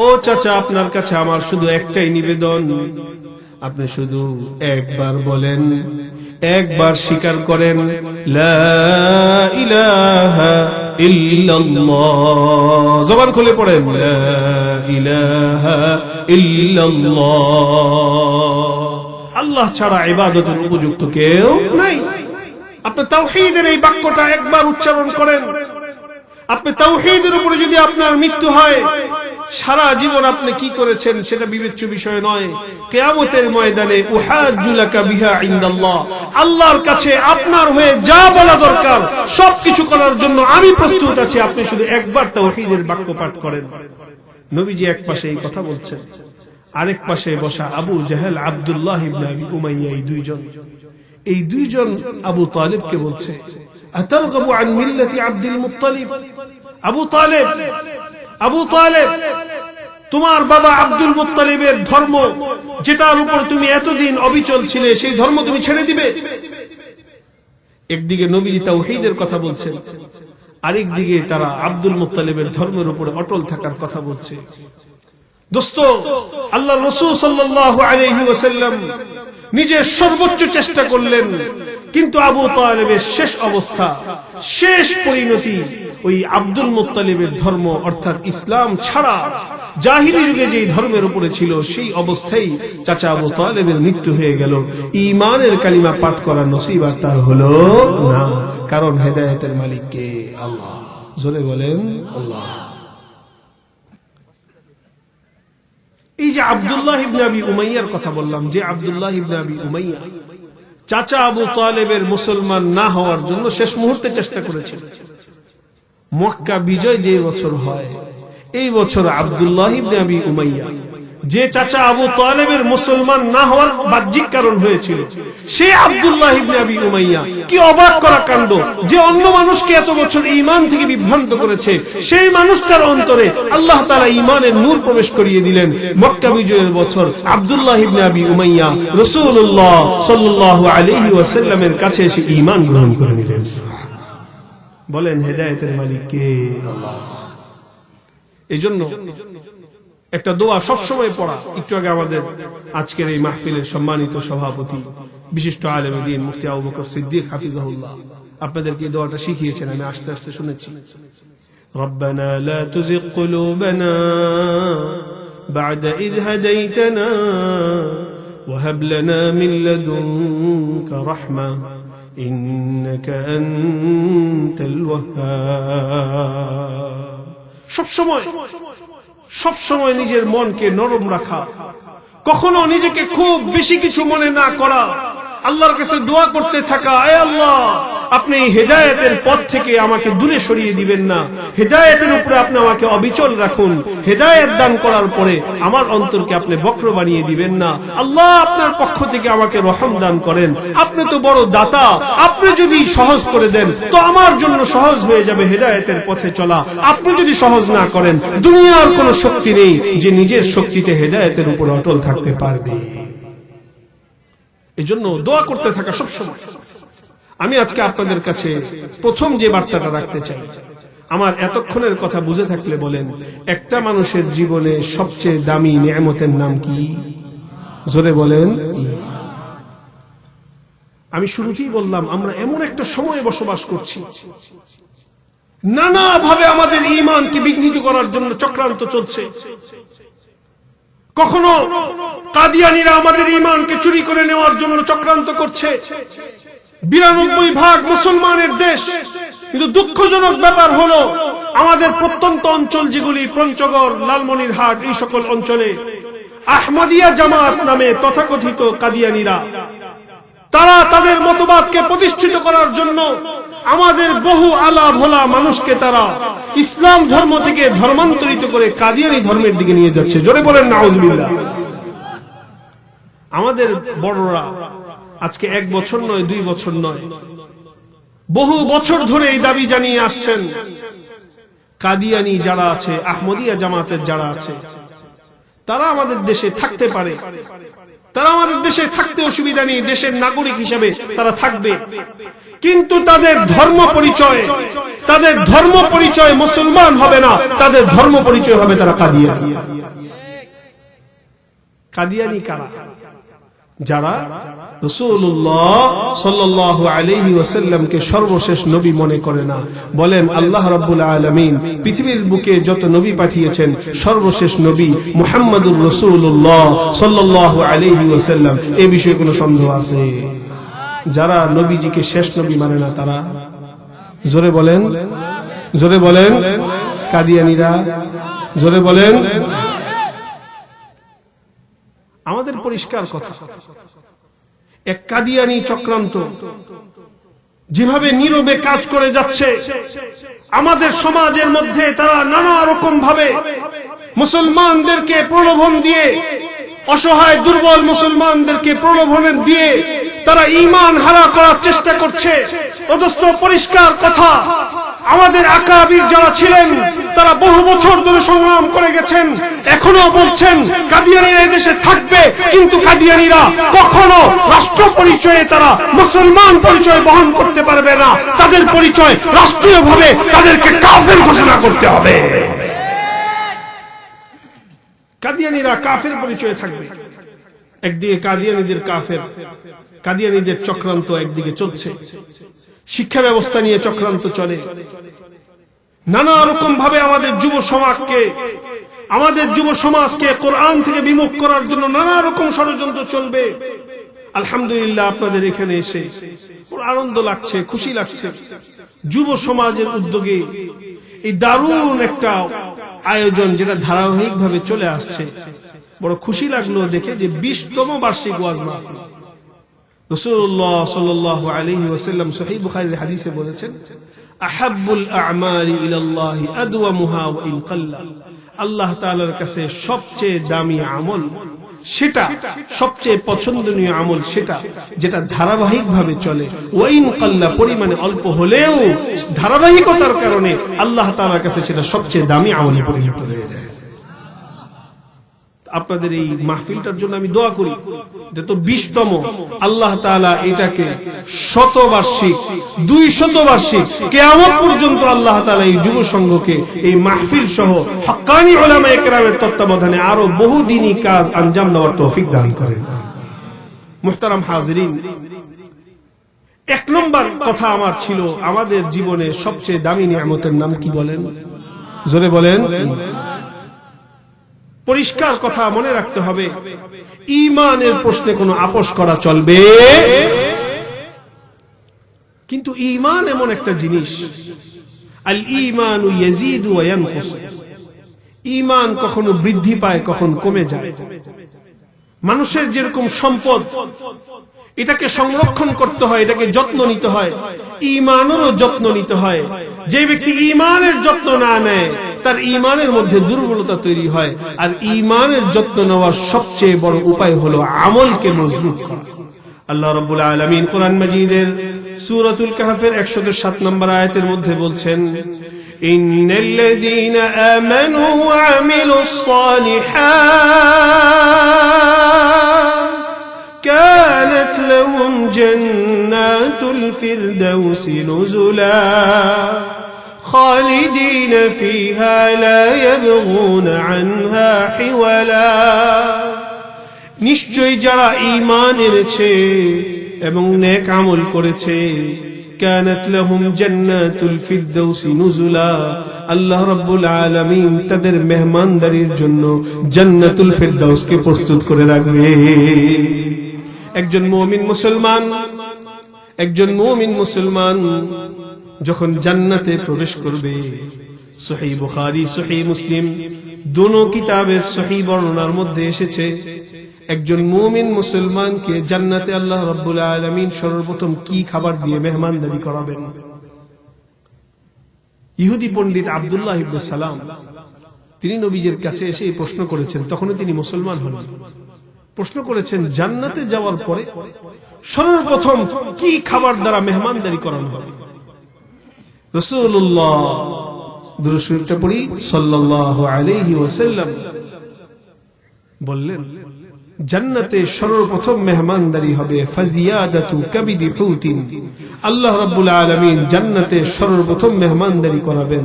ও চাচা, আপনার কাছে আমার শুধু একটাই নিবেদন, আপনি শুধু একবার বলেন, একবার স্বীকার করেন, লা ইলাহা ইল্লাল্লাহ। জবান খুলে পড়েন, লা ইলাহা ইল্লাল্লাহ। আল্লাহ ছাড়া ইবাদতের উপযুক্ত কেউ নাই। আপনি তাওহীদের এই বাক্যটা একবার উচ্চারণ করেন। আপনি তাওহীদের উপরে যদি আপনার মৃত্যু হয়, সারা জীবন আপনি কি করেছেন সেটা বিবেচ্য বিষয় নয়। কিয়ামতের ময়দানে উহাজ্জু লাকা বিহা ইনদাল্লাহ, আল্লাহর কাছে আপনার হয়ে যা বলা দরকার সবকিছু করার জন্য আমি প্রস্তুত আছি, আপনি শুধু একবার তাওহীদের বাক্য পাঠ করেন। নবীজি এক পাশে এই কথা বলছেন, আরেক পাশে বসা আবু জাহেল, আব্দুল্লাহ ইবনে আবি উমাইয়া, এই দুইজন আবু তালেবকে বলছে, আতারগাবু আন মিল্লাতি আব্দুল মুত্তালিব। আবু তালেব, তোমার বাবা আব্দুল মুত্তালিবের ধর্ম, যেটার উপর তুমি এতদিন অবিচল ছিলে, সেই ধর্ম তুমি ছেড়ে দিবে? একদিকে নবীজি তাওহীদের কথা বলছেন, আরেকদিকে তারা আব্দুল মুত্তালিবের ধর্মের উপরে অটল থাকার কথা বলছে। দোস্ত, আল্লাহর রাসূল সাল্লাল্লাহু আলাইহি ওয়াসাল্লাম নিজের সর্বোচ্চ চেষ্টা করলেন, কিন্তু আবু তালেবের শেষ অবস্থা, শেষ পরিণতি ওই আব্দুল মুত্তালিবের ধর্ম অর্থাৎ ইসলাম ছাড়া জাহিলি যুগে যেই ধর্মের উপরে ছিল সেই অবস্থায় চাচা আবু তালেবের মৃত্যু হয়ে গেল। ঈমানের কালিমা পাঠ করার নসিব আর তার হলো না, কারণ হেদায়েতের মালিক কে? আল্লাহ। জোরে বলেন, আল্লাহ। এই যে আব্দুল্লাহ ইবনে আবি উমাইয়ার কথা বললাম, যে আব্দুল্লাহ ইবনে আবি উমাইয়া চাচা আবু তালেবের মুসলমান না হওয়ার জন্য শেষ মুহূর্তে চেষ্টা করেছিল। মক্কা বিজয় যে বছর হয়, এই বছর আব্দুল্লাহ ইবনে আবি উমাইয়া যে চাচা আবু তালেবের মুসলমান না হওয়ার বাহ্যিক কারণ হয়েছিল, সে আব্দুল্লাহ ইবনে আবি উমাইয়া। কি অবাক করা কাণ্ড, যে অন্য মানুষকে এত বছর ঈমান থেকে বিভ্রান্ত করেছে, সেই মানুষটার অন্তরে আল্লাহ তাআলা ঈমানের নূর প্রবেশ করিয়ে দিলেন। মক্কা বিজয়ের বছর আব্দুল্লাহ ইবনে আবি উমাইয়া রাসূলুল্লাহ সাল্লাল্লাহু আলাইহি ওয়াসাল্লামের কাছে এসে ঈমান গ্রহণ করে নিলেন। বলেন হেদায়েতের মালিক কে? আল্লাহ। এইজন্য একটা দোয়া সবসময় পড়া। একটু আগে আমাদের আজকের এই মাহফিলের সম্মানিত সভাপতি বিশিষ্ট আলেমে দ্বীন মুফতি আবু বকর সিদ্দিক হাফিজাহুল্লাহ আপনাদেরকে এই দোয়াটা শিখিয়েছেন, আমি আস্তে আস্তে শুনেছি। রব্বানা লা তুযিগ কুলুবানা বা'দা ইয হাদাইতানা ওয়া হাব লানা মিন লাদুনকা রাহমা ইন্নাকা আনতাল ওয়াহ্হাব। সবসময় নিজের মনকে নরম রাখা, কখনো নিজেকে খুব বেশি কিছু মনে না করা, আল্লাহর কাছে দোয়া করতে থাকা, আয় আল্লাহ আপনি হেদায়েতের পথ থেকে আমাকে দূরে সরিয়ে দিবেন না, হেদায়েতের উপরে আপনি আমাকে অবিচল রাখুন, হেদায়েত দান করার পরে আমার অন্তরকে আপনি বক্র বানিয়ে দিবেন না। আল্লাহ আপনার পক্ষ থেকে আমাকে রহম দান করেন, আপনি তো বড় দাতা, আপনি যদি সহজ করে দেন তো আমার জন্য সহজ হয়ে যাবে হেদায়েতের পথে চলা। আপনি যদি সহজ না করেন, দুনিয়ার কোনো শক্তি নেই যে নিজের শক্তিতে হেদায়েতের উপর অটল থাকতে পারবে। এজন্য দোয়া করতে থাকা সবসময়। আমি আজকে আপনাদের কাছে প্রথম যে বার্তাটা রাখতে চাই, আমার এতক্ষণের কথা বুঝে থাকলে বলেন, একটা মানুষের জীবনে সবচেয়ে দামি নিয়ামতের নাম কি? জোরে বলেন। আমি শুরুতেই বললাম, আমরা এমন একটা সময়ে বসবাস করছি, নানাভাবে আমাদের ঈমানকে বিঘ্নিত করার জন্য চক্রান্ত চলছে। কখনো কাদিয়ানীরা আমাদের ঈমানকে চুরি করে নেওয়ার জন্য চক্রান্ত করছে। 92% মুসলমানের দেশ, কিন্তু দুঃখজনক ব্যাপার হলো আমাদের প্রত্যন্ত অঞ্চল যেগুলি পঞ্চগড়, লালমনিরহাট, এই সকল অঞ্চলে আহমদিয়া জামাত নামে তথাকথিত কাদিয়ানীরা, তারা তাদের মতবাদকে প্রতিষ্ঠিত করার জন্য আমাদের বহু আলা ভোলা মানুষকে তারা ইসলাম ধর্ম থেকে ধর্মান্তরিত করে কাদিয়ানী ধর্মের দিকে নিয়ে যাচ্ছে। জোরে বলেন নাউজুবিল্লাহ। আমাদের বড়রা আজকে 1 বছর নয়, 2 বছর নয়, বহু বছর ধরে এই দাবি জানিয়ে আসছেন, কাদিয়ানী যারা আছে, আহমদিয়া জামাতের যারা আছে, তারা আমাদের দেশে থাকতে পারে, তারা আমাদের দেশে থাকতে অসুবিধা নেই, দেশের নাগরিক হিসেবে তারা থাকবে, কিন্তু তাদের ধর্ম পরিচয় মুসলমান হবে না, তাদের ধর্ম পরিচয় হবে তারা কাদিয়ানী। কাদিয়ানী কারা? যারা রাসূলুল্লাহ সাল্লাল্লাহু আলাইহি ওয়াসাল্লামকে সর্বশেষ নবী মনে করে না। বলেন আল্লাহ রাব্বুল আলামিন পৃথিবীর বুকে যত নবী পাঠিয়েছেন, সর্বশেষ নবী মুহাম্মদুর রাসূলুল্লাহ সাল্লাল্লাহু আলাইহি ওয়াসাল্লাম। এই বিষয়ে কোনো সন্দেহ আছে? যারা নবীজিকে শেষ নবী মানে না, তারা জোরে বলেন, জোরে বলেন, কাদিয়ানীরা, জোরে বলেন। আমাদের পরিষ্কার কথা, এক কাদিয়ানী চক্রান্ত যেভাবে নীরবে কাজ করে যাচ্ছে আমাদের সমাজের মধ্যে, তারা নানা রকম ভাবে মুসলমানদেরকে প্রলোভন দিয়ে, অসহায় দুর্বল মুসলমানদেরকে প্রলোভন দিয়ে তারা ঈমান হারা করার চেষ্টা করছে। অথচ পরিষ্কার কথা, আমাদের আকাবির যারা ছিলেন তারা বহু বছর ধরে সংগ্রাম করে গেছেন, এখনো বলছেন কাদিয়ানীরা এই দেশে থাকবে, কিন্তু কাদিয়ানীরা কখনো রাষ্ট্র পরিচয়ে তারা মুসলমান পরিচয় বহন করতে পারবে না। তাদের পরিচয় রাষ্ট্রীয়ভাবে তাদেরকে কাফের ঘোষণা করতে হবে। কাদিয়ানীরা কাফের পরিচয়ে থাকবে। একদিকে কাদিয়ানীদের কাফের, কাদিয়ানীদের চক্রান্ত একদিকে চলছে, শিক্ষা ব্যবস্থা নিয়ে চক্রান্ত চলে, নানা রকম ভাবে আমাদের যুব সমাজকে কোরআন থেকে বিমুখ করার জন্য নানা রকম ষড়যন্ত্র চলবে। আলহামদুলিল্লাহ, আপনাদের এখানে এসে আনন্দ লাগছে, খুশি লাগছে। যুব সমাজের উদ্যোগে এই দারুণ একটা আয়োজন, যেটা ধারাবাহিক ভাবে চলে আসছে, বড় খুশি লাগলো দেখে যে 20তম বার্ষিক ওয়াজ মাহফিল। রাসূলুল্লাহ সাল্লাল্লাহু আলাইহি ওয়াসাল্লাম সহিহ বুখারীর হাদিসে বলেছেন, আহাব্বুল আ'মালি ইলাল্লাহি আদওয়ামুহা ওয়া ইন কাল্লা। আল্লাহ তাআলার কাছে সবচেয়ে দামি আমল সেটা, সবচেয়ে পছন্দনীয় আমল সেটা যেটা ধারাবাহিকভাবে চলে, ওয়াইন কাল্লা পরিমাণে অল্প হলেও ধারাবাহিকতার কারণে আল্লাহ তাআলার কাছে সেটা সবচেয়ে দামি আমলে পরিণত হয়ে যায়। আপনাদের এই মাহফিলটার জন্য আমি দোয়া করি, এটা তো 20তম, আল্লাহ তাআলা এটাকে শতবার্ষিক 200 বার্ষিক কিয়ামত পর্যন্ত আল্লাহ তাআলা এই যুব সংঘকে এই মাহফিল সহ হক্কানি উলামায়ে কেরামের তত্ত্বাবধানে আরো বহুদিনই কাজ আঞ্জাম দেওয়ার তৌফিক দান করেন। মুহতারাম হাজিরিন, 1 নম্বর কথা আমার ছিল, আমাদের জীবনে সবচেয়ে দামি নিয়ামতের নাম কি বলেন? জোরে বলেন। পরিষ্কার কথা মনে রাখতে হবে, ঈমানের প্রশ্নে কোনো আপোষ করা চলবে, কিন্তু ঈমান এমন একটা জিনিস, আল ঈমানু ইয়াজিদু ওয়া ইয়ানকুস, ঈমান কখনো বৃদ্ধি পায়, কখনো কমে যায়। মানুষের যেরকম সম্পদ, এটাকে সংরক্ষণ করতে হয়, এটাকে যত্ন নিতে হয়, ঈমানেরও যত্ন নিতে হয়। যে ব্যক্তি ঈমানের যত্ন না নেয় তার ঈমানের মধ্যে দুর্বলতা তৈরি হয়, আর ঈমানের যত্ন নেওয়ার সবচেয়ে বড় উপায় হলো আমলকে মজবুত করা। আল্লাহ রাব্বুল আলামিন কোরআন মাজিদের সূরাতুল কাহফের 107 নম্বর আয়াতের মধ্যে বলছেন, ইন্নাল্লাযীনা আমানু ওয়া আমিলুস সালিহাত কানাত লাহুম জান্নাতুল ফিরদাউসি নুজুলা খালিদিন ফিহা লা ইয়াবগুনা আনহা হিওয়ালা। নিশ্চয় যারা ঈমান এনেছে এবং নেক আমল করেছে, কানাত লাহুম জান্নাতুল ফিরদাউসি নুজুলা, আল্লাহ রাব্বুল আলামিন তাদের মেহমানদারির জন্য জান্নাতুল ফিরদাউসকে প্রস্তুত করে রাখবে। একজন মুমিন মুসলমান যখন জান্নাতে প্রবেশ করবে, সহিহ বুখারী সহিহ মুসলিম দুনো কিতাবের সহিহ বর্ণনার মধ্যে এসেছে, একজন মুমিন মুসলমানকে জান্নাতে আল্লাহ রাব্বুল আলামিন সর্বপ্রথম কি খাবার দিয়ে মেহমানদারি করাবেন? ইহুদি পণ্ডিত আব্দুল্লাহ ইবনে সালাম তিনি নবীজির কাছে এসে এই প্রশ্ন করেছেন, তখনও তিনি মুসলমান হলেন। প্রশ্ন করেছেন, জান্নাতে যাওয়ার পরে সর্বপ্রথম কি খাবার দ্বারা মেহমানদারি করানো হবে? রাসূলুল্লাহ দুরূদ শরীফটা পড়ি সাল্লাল্লাহু আলাইহি ওয়াসাল্লাম বললেন, জান্নাতে সর্বপ্রথম মেহমানদারি হবে ফাজিয়াদাতু কাবিদি হুতিন। আল্লাহ রাব্বুল আলামিন জান্নাতে সর্বপ্রথম মেহমানদারি করাবেন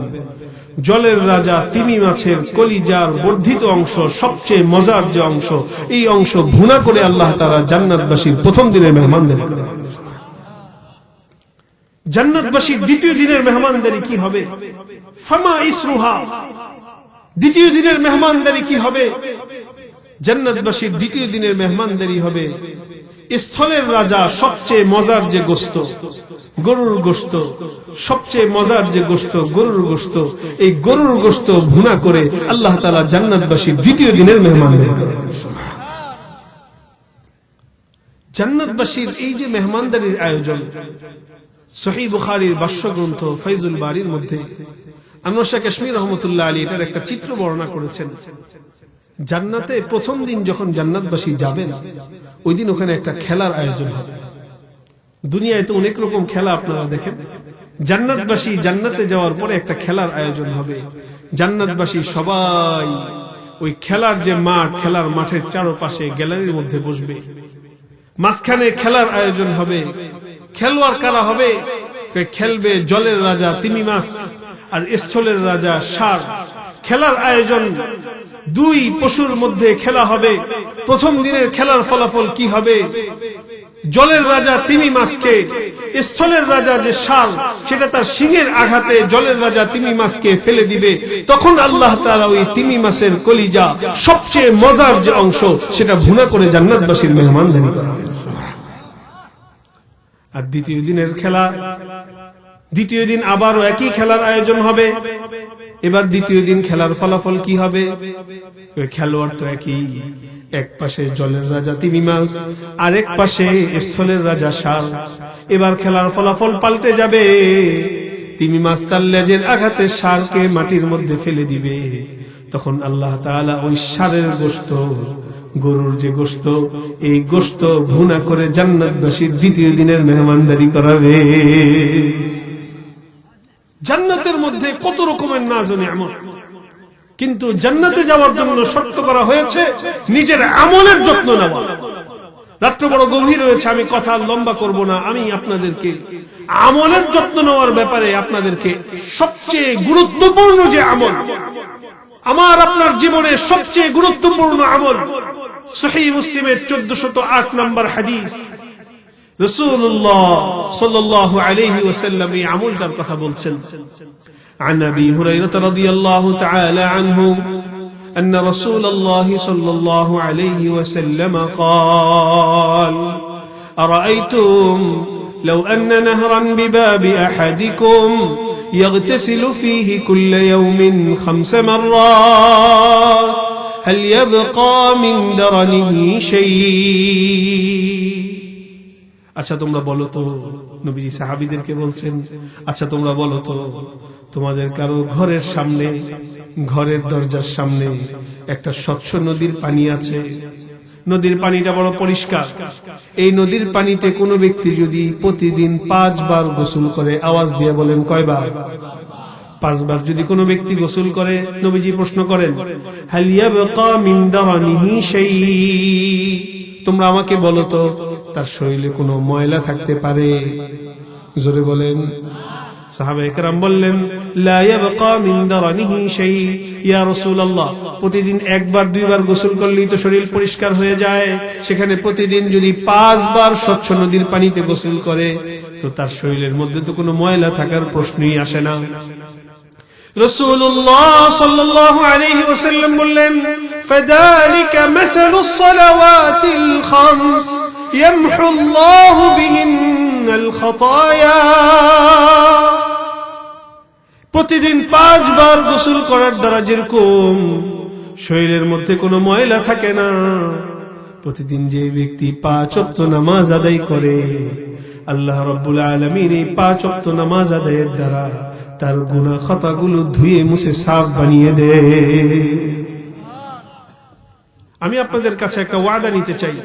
জলের রাজা তিমি মাছের কলিজার বর্ধিত অংশ, সবচেয়ে মজার যে অংশ, এই অংশ ভুনা করে আল্লাহ তাআলা জান্নাতবাসীর প্রথম দিনের মেহমানদারি করাবেন। জান্নাতবাসীর দ্বিতীয় দিনের মেহমানদারি কি হবে? ফামা ইসরুহা, দ্বিতীয় দিনের মেহমানদারি কি হবে? জান্নাতবাসীর দ্বিতীয় দিনের মেহমানদারি হবে স্থলের রাজা সবচেয়ে মজার যে গোশত, গরুর গোশত, সবচেয়ে মজার যে গোশত গরুর গোশত, এই গরুর গোশত ভুনা করে আল্লাহ তাআলা জান্নাতবাসীর দ্বিতীয় দিনের মেহমানদারি করবেন। জান্নাতবাসীর এই যে মেহমানদারির আয়োজন, সহিহ বুখারীর ভাষ্য গ্রন্থ ফাইজুল বারীর মধ্যে আনোয়ার শাহ কাশ্মীরি রহমাতুল্লাহ আলাইহি এটার একটা চিত্র বর্ণনা করেছেন। জান্নাতে প্রথম দিন যখন জান্নাতবাসী যাবেন, ওই দিন ওখানে একটা খেলার আয়োজন হবে। দুনিয়ায় তো অনেক রকম খেলা আপনারা দেখেন, জান্নাতবাসী জান্নাতে যাওয়ার পরে একটা খেলার আয়োজন হবে। জান্নাতবাসী সবাই ওই খেলার যে মাঠ, খেলার মাঠের চারপাশে গ্যালারির মধ্যে বসবে, মাঝখানে খেলার আয়োজন হবে। খেলোয়াড় কারা হবে? খেলবে জলের রাজা তিমি মাছ আর স্থলের রাজা ষাঁড়। খেলার আয়োজন, দুই পশুর মধ্যে খেলা হবে। প্রথম দিনের খেলার ফলাফল কি হবে? জলের রাজা তিমি মাছকে, স্থলের রাজা যে ষাঁড় সেটা তার শিঙের আঘাতে জলের রাজা তিমি মাছকে ফেলে দিবে। তখন আল্লাহ তাআলা ওই তিমি মাছের কলিজা, সবচেয়ে মজার যে অংশ, সেটা ভুনা করে জান্নাতবাসীর মেহমানদারি করবেন। আর দ্বিতীয় দিনের খেলা, দ্বিতীয় দিন আবারও একই খেলার আয়োজন হবে। এবার দ্বিতীয় দিন খেলার ফলাফল কি হবে? ওই খেলোয়াড় তো একই, এক পাশে জলের রাজা তিমি মাছ, আর এক পাশে স্থলের রাজা ষাঁড়। এবার খেলার ফলাফল পাল্টে যাবে। তিমি মাছ তার লেজের আঘাতে ষাঁড়কে মাটির মধ্যে ফেলে দিবে। তখন আল্লাহ তাআলা ওই ষাঁড়ের গোশত, গরুর যে গোশত, এই গোশত ভুনা করে জান্নাতবাসীর দ্বিতীয় দিনের মেহমানদারি করাবে। জান্নাতের মধ্যে কত রকমের নাজ ও নিয়ামত, কিন্তু জান্নাতে যাওয়ার জন্য শর্ত করা হয়েছে নিজের আমলের যত্ন নেওয়া। রাত্র বড় গভীর হয়েছে, আমি কথা লম্বা করব না। আমি আপনাদেরকে আমলের যত্ন নেওয়ার ব্যাপারে আপনাদেরকে সবচেয়ে গুরুত্বপূর্ণ যে আমল, আমার আপনার জীবনে সবচেয়ে গুরুত্বপূর্ণ আমল, সহিহ মুসলিমের 1408 নম্বর হাদিস, রাসূলুল্লাহ সাল্লাল্লাহু আলাইহি ওয়াসাল্লাম এই আমলটার কথা বলছেন। عن أبي هريرة رضي الله تعالى عنه أن رسول الله صلى الله عليه وسلم قال: أرأيتم لو أن نهرا بباب أحدكم يغتسل فيه كل يوم 5 مرات هل يبقى من درنه شيء؟ আচ্ছা তোমরা বলো তো, নবীজি সাহাবীদেরকে বলছেন, আচ্ছা তোমরা বলো তো, তোমাদের কারো ঘরের সামনে, ঘরের দরজার সামনে একটা স্বচ্ছ নদীর পানি আছে, নদীর পানিটা বড় পরিষ্কার, এই নদীর পানিতে কোনো ব্যক্তি যদি প্রতিদিন 5 বার গোসল করে, আওয়াজ দিয়ে বলেন কয়বার? 5 বার যদি কোনো ব্যক্তি গোসল করে, নবীজি প্রশ্ন করেন, হাল ইয়াবকা মিন দারানিহি শাই, তোমরা আমাকে বলো তো তার শরীরে কোনো ময়লা থাকতে পারে? জোরে বলেন। সাহাবায়ে কেরাম বললেন, লা ইয়াবকা মিন দারানিহি শাই ইয়া রাসূলুল্লাহ, প্রতিদিন 1 বার 2 বার গোসল করলেই তো শরীর পরিষ্কার হয়ে যায়, সেখানে প্রতিদিন যদি 5 বার স্বচ্ছ নদীর পানিতে গোসল করে তো তার শরীরের মধ্যে তো কোনো ময়লা থাকার প্রশ্নই আসে না। রাসূলুল্লাহ সাল্লাল্লাহু আলাইহি ওয়াসাল্লাম বললেন, ফাযালিকা মাসালুস সালাওয়াতিল খামস ইয়ামহু আল্লাহু বিহিন্নাল খাতায়া, প্রতিদিন 5 বার গোসল করার দ্বারা যেরকম শরীরের মধ্যে কোনো ময়লা থাকে না, প্রতিদিন যে ব্যক্তি 5 ওয়াক্ত নামাজ আদায় করে, আল্লাহ রাব্বুল আলামিন এই 5 ওয়াক্ত নামাজ আদায়ের দ্বারা তার গুনাহ খাতাগুলো ধুয়ে মুছে সাফ বানিয়ে দেয়। আমি আপনাদের কাছে একটা ওয়াদা নিতে চাই।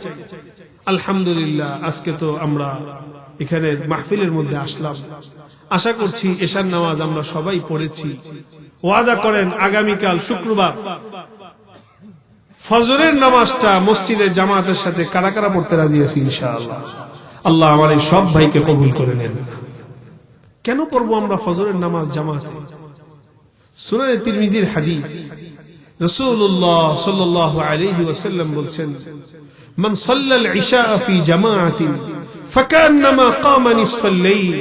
আলহামদুলিল্লাহ, আজকে তো আমরা এখানে মাহফিলের মধ্যে আসলাম, আশা করছি এশার নামাজ আমরা সবাই পড়েছি। ওয়াদা করেন আগামীকাল শুক্রবার ফজরের নামাজটা মসজিদে জামাতের সাথে কারা কারা পড়তে রাজি আছি ইনশাআল্লাহ। আল্লাহ আমার এই সব ভাইকে কবুল করে নেন। কেন পড়বো আমরা ফজরের নামাজ জামাতে? সুনানে তিরমিজির হাদিস, রাসূলুল্লাহ সাল্লাল্লাহু আলাইহি ওয়াসাল্লাম বলছেন, মান সাল্লাল ইশা ফি জামাআতিন ফাকান্নামা কামা নিসফাল লাইল,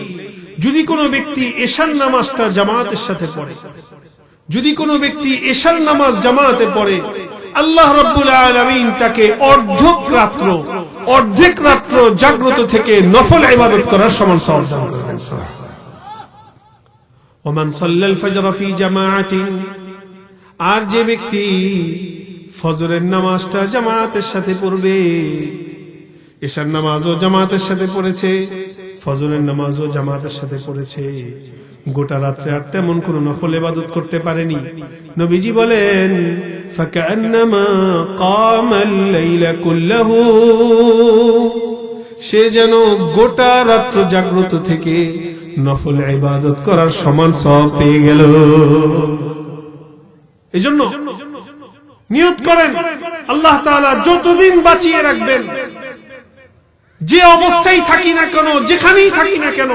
যদি কোনো ব্যক্তি এশার নামাজটা জামাতের সাথে পড়ে, যদি কোনো ব্যক্তি এশার নামাজ জামাতে পড়ে, আল্লাহ রাব্বুল আলামিন তাকে অর্ধেক রাত্র জাগ্রত থেকে নফল ইবাদত করার সমান সওয়াব দান করবেন। ওমান সাল্লাল ফজর ফি জামাআতিন, আর যে ব্যক্তি ফজরের নামাজটা জামাতের সাথে পড়বে, এশার নামাজও জামাতের সাথে পড়েছে, ফজরের নামাজও জামাতের সাথে পড়েছে, গোটা রাত্রে আর তেমন কোনো নফল ইবাদত করতে পারেনি, নবীজি বলেন ফাকান্নামা কামাল লাইলা কুল্লাহু, সে যেন গোটা রাত্র জাগ্রত থেকে নফল ইবাদত করার সমান সওয়াব পেয়ে গেল। এজন্য নিয়ত করেন, আল্লাহ তাআলা যতদিন বাঁচিয়ে রাখবেন, যে অবস্থায় থাকি না কেন, যেখানেই থাকি না কেন,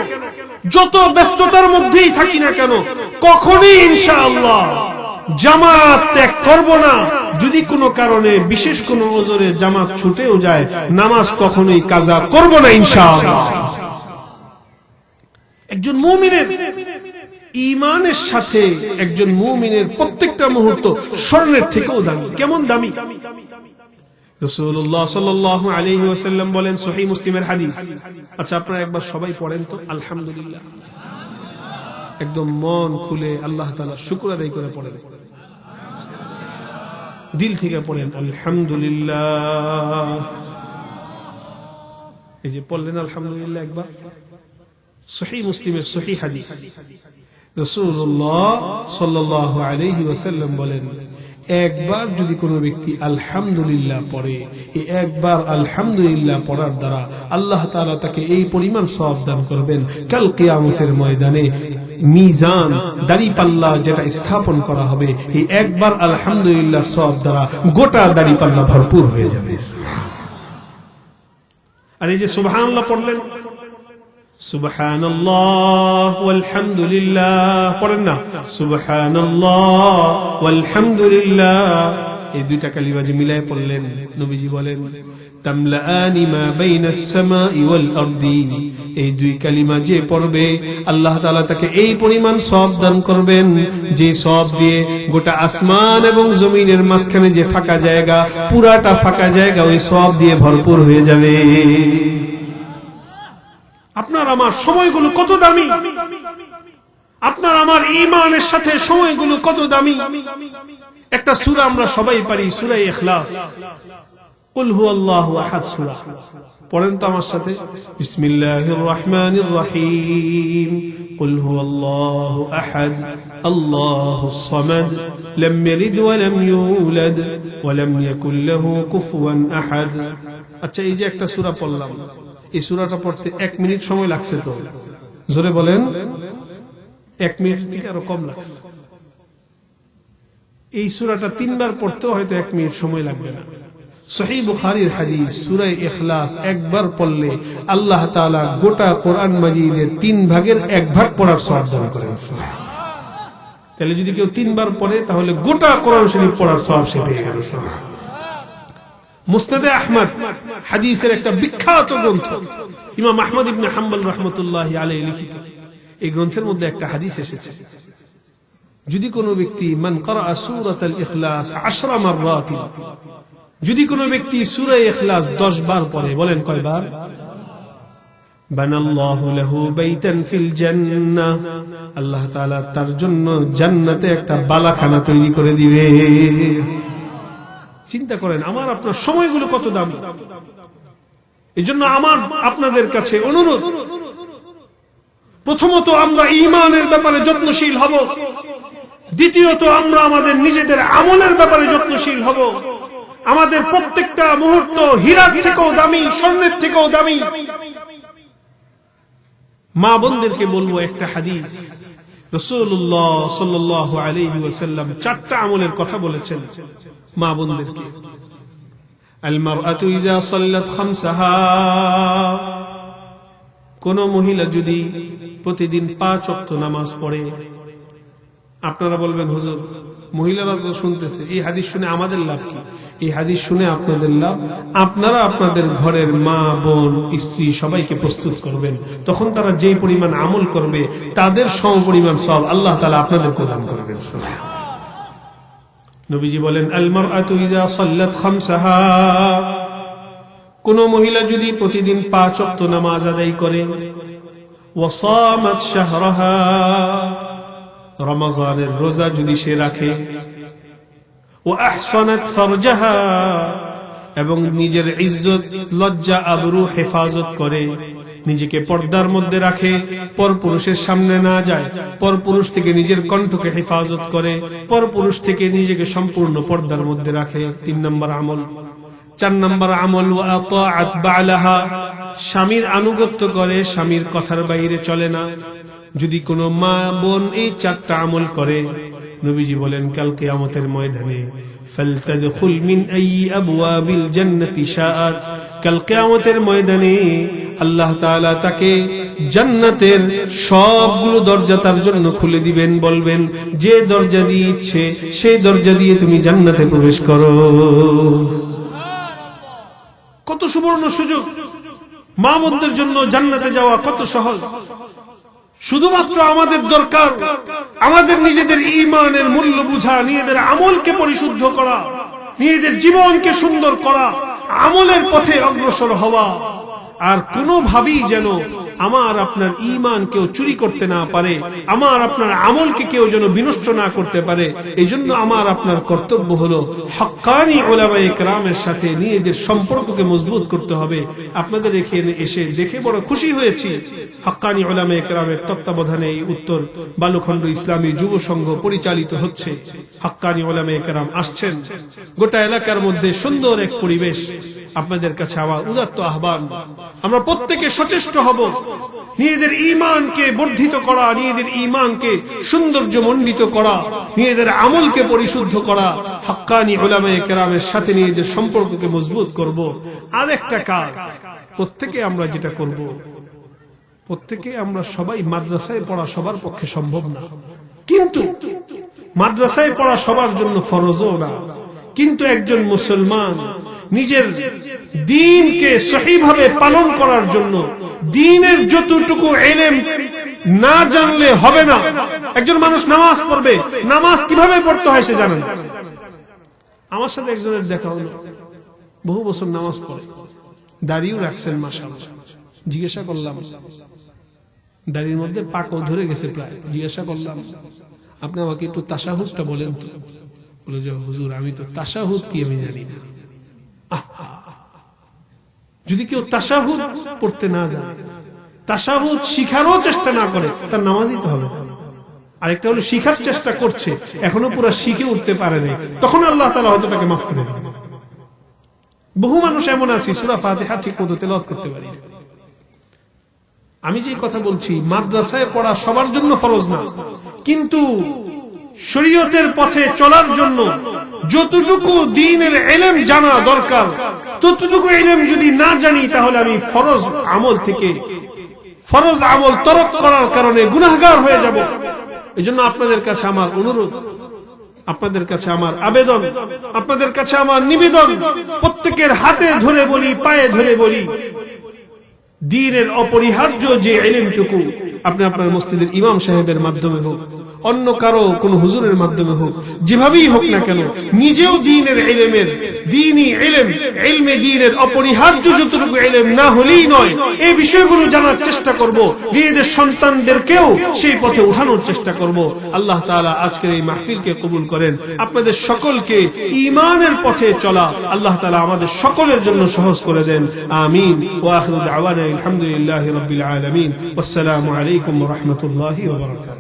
যত ব্যস্ততার মধ্যেই থাকি না কেন, কখনোই ইনশাআল্লাহ জামাত ত্যাগ করব না। যদি কোনো কারণে বিশেষ কোনো ওজরে জামাত ছুটেও যায়, নামাজ কখনোই কাজা করব না ইনশাআল্লাহ। একজন মুমিনের ঈমানের সাথে একজন মুমিনের প্রত্যেকটা মুহূর্ত স্বর্ণের থেকেও দামি। কেমন দামি? রাসূলুল্লাহ সাল্লাল্লাহু আলাইহি ওয়াসাল্লাম বলেন, সহিহ মুসলিমের হাদিস। আচ্ছা আপনারা একবার সবাই পড়েন তো আলহামদুলিল্লাহ, একদম মন খুলে আল্লাহ তাআলার শুকর আদায় করে পড়েন, দিল থেকে পড়েন আলহামদুলিল্লাহ। এই যে পড়লেন আলহামদুলিল্লাহ একবার, সহিহ মুসলিমের সহিহ হাদিস, রাসূলুল্লাহ সাল্লাল্লাহু আলাইহি ওয়াসাল্লাম বলেন, একবার যদি কোনো ব্যক্তি আলহামদুলিল্লাহ পড়ে, এই একবার আলহামদুলিল্লাহ পড়ার দ্বারা আল্লাহ তাআলা তাকে এই পরিমাণ সওয়াব দান করবেন, কাল কিয়ামতের ময়দানে মিজান দাড়িপাল্লা যেটা স্থাপন করা হবে, এই একবার আলহামদুলিল্লাহ সওয়াব দ্বারা গোটা দাড়িপাল্লা ভরপুর হয়ে যাবে। আর এই যে সুবহানাল্লাহ পড়লেন, সুবহানাল্লাহ ওয়ালহামদুলিল্লাহ পড়েন না, সুবহানাল্লাহ ওয়ালহামদুলিল্লাহ, এই দুইটা কালিমা যে মিলায় পড়লেন, নবীজি বলেন তামলাআনি মা বাইনাস সামাই ওয়াল আরদি, এই দুই কালিমা যে পড়বে আল্লাহ তাআলা তাকে এই পরিমাণ সওয়াব দান করবেন, যে সওয়াব দিয়ে গোটা আসমান এবং জমিনের মাঝখানে যে ফাঁকা জায়গা, পুরাটা ফাঁকা জায়গা ওই সওয়াব দিয়ে ভরপুর হয়ে যাবে। আপনার আমার সময়গুলো কত দামি, আপনার আমার ঈমানের সাথে সময়গুলো কত দামি। একটা সূরা আমরা সবাই পারি, সূরা ইখলাস, কুল হুয়াল্লাহু আহাদ সূরা পড়েন তো আমার সাথে, বিসমিল্লাহির রহমানির রহিম, কুল হুয়াল্লাহু আহাদ আল্লাহুস সামাদ লাম ইয়ালিদ ওয়া লাম ইউলাদ ওয়া লাম ইয়াকুল লাহু কুফুয়ান আহাদ। আচ্ছা, এই যে একটা সূরা পড়লাম, এই সূরাটা পড়তে 1 মিনিট সময় লাগছে, তো জোরে বলেন 1 মিনিট থেকে আরো কম লাগছে। এই সূরাটা 3 বার পড়তেও হয়তো 1 মিনিট সময় লাগবে না। সহিহ বুখারীর হাদিস, সূরা ইখলাস একবার পড়লে আল্লাহ তাআলা গোটা কোরআন মাজিদের 3 ভাগের 1 ভাগ পড়ার সওয়াব দান করেন। তাহলে যদি কেউ 3 বার পড়ে তাহলে গোটা কোরআন শরীফ পড়ার সওয়াব সে পেয়ে গেল। মুসনাদে আহমদ হাদিসের একটা বিখ্যাত গ্রন্থ, ইমাম আহমদ ইবনে হাম্বল রাহমাতুল্লাহি আলাইহি লিখিত, এই গ্রন্থের মধ্যে একটা হাদিস এসেছে, যদি কোনো ব্যক্তি মান ক্বারা সূরাতুল ইখলাস 10 মাররাত, যদি কোনো ব্যক্তি সূরা ইখলাস 10 বার পড়ে, বলেন কয়বার? বানাল্লাহু লাহু বাইতান ফিল জান্নাহ, আল্লাহ তাআলা তার জন্য জান্নাতে একটা বালাখানা তৈরি করে দিবে। চিন্তা করেন আমার আপনার সময়গুলো কত দামি। এজন্য আমার আপনাদের কাছে অনুরোধ, প্রথমত আমরা ঈমানের ব্যাপারে যত্নশীল হব, দ্বিতীয়ত আমরা আমাদের নিজেদের আমলের ব্যাপারে যত্নশীল হব। আমাদের প্রত্যেকটা মুহূর্ত হীরার থেকেও দামি, স্বর্ণের থেকেও দামি। মা বোনদেরকে বলবো একটা হাদিস, রাসূলুল্লাহ সাল্লাল্লাহু আলাইহি ওয়াসাল্লাম 4টা আমলের কথা বলেছেন মা বোনদেরকে। আল মারআতু ইযা সাল্লাত খামসাহা, কোন মহিলা যদি প্রতিদিন 5 ওয়াক্ত নামাজ পড়ে। আপনারা বলবেন হুজুর মহিলারা তো শুনতেছে, এই হাদিস শুনে আমাদের লাভ কি? এই হাদিস শুনে আপনাদের লাভ, আপনারা আপনাদের ঘরের মা বোন স্ত্রী সবাইকে প্রস্তুত করবেন, তখন তারা যেই পরিমাণ আমল করবে তাদের সমপরিমাণ সওয়াব আল্লাহ তাআলা আপনাদের প্রদান করবেন। নবীজি বলেন আল মারআতু ইযা সাল্লাত খামসাহা, কোন মহিলা যদি প্রতিদিন 5 ওয়াক্ত নামাজ আদায় করে, ওয়া সামাত শাহরাহা, রমজানের রোজা যদি সে রাখে, ওয়া আহসানাত ফারজাহা, এবং নিজের ইজ্জত লজ্জা আবরু হেফাজত করে, নিজেকে পর্দার মধ্যে রাখে, পরপুরুষের সামনে না যায়, পরপুরুষ থেকে নিজের কণ্ঠকে হেফাজত করে, পরপুরুষ থেকে নিজেকে সম্পূর্ণ পর্দার মধ্যে রাখে, 3 নম্বর আমল। 4 নম্বর আমল ওয়া আতাআত বালাহা, স্বামীর আনুগত্য করে, স্বামীর কথার বাইরে চলে না। যদি কোনো মা বোন এই 4টা আমল করে, নবীজি বলেন কাল কিয়ামতের ময়দানে ফালতাদখুল মিন আইয়ি আবওয়াবিল জান্নাতি শাআত, কাল কিয়ামতের ময়দানে আল্লাহ তাআলা তাকে জান্নাতের সবগুলো দরজা তার জন্য খুলে দিবেন, বলবেন যে দরজা দিয়ে ইচ্ছে সেই দরজা দিয়ে তুমি জান্নাতে প্রবেশ করো। কত সুবর্ণ সুযোগ, মা বোনদের জন্য জান্নাতে যাওয়া কত সহজ। শুধুমাত্র আমাদের দরকার আমাদের নিজেদের ঈমানের মূল্য বুঝা, নিজেদের আমলকে পরিশুদ্ধ করা, নিজেদের জীবনকে সুন্দর করা, আমলের পথে অগ্রসর হওয়া। আর কোনোভাবেই যেন আমার আপনার ঈমান কেউ চুরি করতে না পারে, আমার আপনার আমলকে কেউ যেন বিনষ্ট না করতে পারে। এই জন্য আমার আপনার কর্তব্য হলো হক্কানি উলামায়ে কেরামের সাথে নিজেদের সম্পর্ককে মজবুত করতে হবে। আপনাদের এখানে এসে দেখে বড় খুশি হয়েছি, হক্কানি উলামায়ে কেরামের তত্ত্বাবধানে এই উত্তর বালুখণ্ড ইসলামী যুব সংঘ পরিচালিত হচ্ছে। হক্কানি উলামায়ে কেরাম আসছেন, গোটা এলাকার মধ্যে সুন্দর এক পরিবেশ। আপনাদের কাছে আমার উদাত্ত আহ্বান, আমরা প্রত্যেকে সচেষ্ট হব নিজেদের ঈমানকে বর্ধিত করা, নিজেদের ঈমানকে সৌন্দর্যমণ্ডিত করা, নিজেদের আমলকে পরিশুদ্ধ করা, হক্কানি উলামায়ে কেরামের সাথে নিজেদের সম্পর্ককে মজবুত করব। আর একটা কাজ প্রত্যেকে আমরা যেটা করব, প্রত্যেকে আমরা সবাই মাদ্রাসায় পড়া সবার পক্ষে সম্ভব না, কিন্তু মাদ্রাসায় পড়া সবার জন্য ফরজও না। কিন্তু একজন মুসলমান নিজের দ্বীনকে সহিভাবে পালন করার জন্য দ্বীনের যতটুকু ইলম না জানলে হবে না। একজন মানুষ নামাজ পড়বে, নামাজ কিভাবে পড়তে হয় সে জানেন। আমার সাথে একজনের দেখা হলো, বহু বছর নামাজ পড়ে, দাড়িও রাখছেন মাশাআল্লাহ। জিজ্ঞাসা করলাম, দাড়ির মধ্যে পাকও ধরে গেছে প্রায়। জিজ্ঞাসা করলাম, আপনি আমাকে একটু তাশাহুদটা বলেন তো। বলে যে হুজুর আমি তো তাশাহুদ কি আমি জানি না। যদি কেউ তাশাহুদ পড়তে না জানে, তাশাহুদ শিখারও চেষ্টা না করে, তার নামাজই তো হবে। আরেকটা হলো শিখার চেষ্টা করছে, এখনো পুরো শিখে উঠতে পারে নাই, তখন আল্লাহ তাআলা হয়তো তাকে মাফ করে দেবেন। বহু মানুষ এমন আছে সূরা ফাতিহা ঠিক মতো তেলাওয়াত করতে পারে। আমি যে কথা বলছি, মাদ্রাসায় পড়া সবার জন্য ফরজ না, কিন্তু শরীয়তের পথে চলার জন্য যতটুকু দ্বীনের ইলম জানা দরকার, ততটুকু ইলম যদি না জানি, তাহলে আমি ফরজ আমল থেকে ফরজ আমল তরক করার কারণে গুনাহগার হয়ে যাব। এজন্য আপনাদের কাছে আমার অনুরোধ, আপনাদের কাছে আমার আবেদন, আপনাদের কাছে আমার নিবেদন, প্রত্যেকের হাতে ধরে বলি, পায়ে ধরে বলি, দ্বীনের অপরিহার্য যে ইলমটুকু আপনি আপনার মসজিদের ইমাম সাহেবের মাধ্যমে হোক, অন্য কারো কোন হুজুরের মাধ্যমে হোক, যেভাবেই হোক না কেন, নিজেও দ্বীনের ইলমের দ্বীনি ইলম, ইলমে দ্বীনের অপরিহার্য যতটুকু ইলম না হলেই নয়, এই বিষয়গুলো জানার চেষ্টা করব, নিজেদের সন্তানদেরকেও সেই পথে উঠানোর চেষ্টা করব। আল্লাহ তাআলা আজকের এই মাহফিলকে কবুল করেন। আপনাদের সকলকে ঈমানের পথে চলা আল্লাহ তাআলা আমাদের সকলের জন্য সহজ করে দেন। আমিন। ওয়া আখিরু দাওয়ানা আলহামদুলিল্লাহি রাব্বিল আলামিন। ওয়াসসালামু আলাইকুম ওয়া রাহমাতুল্লাহি ওয়া বারাকাতুহু।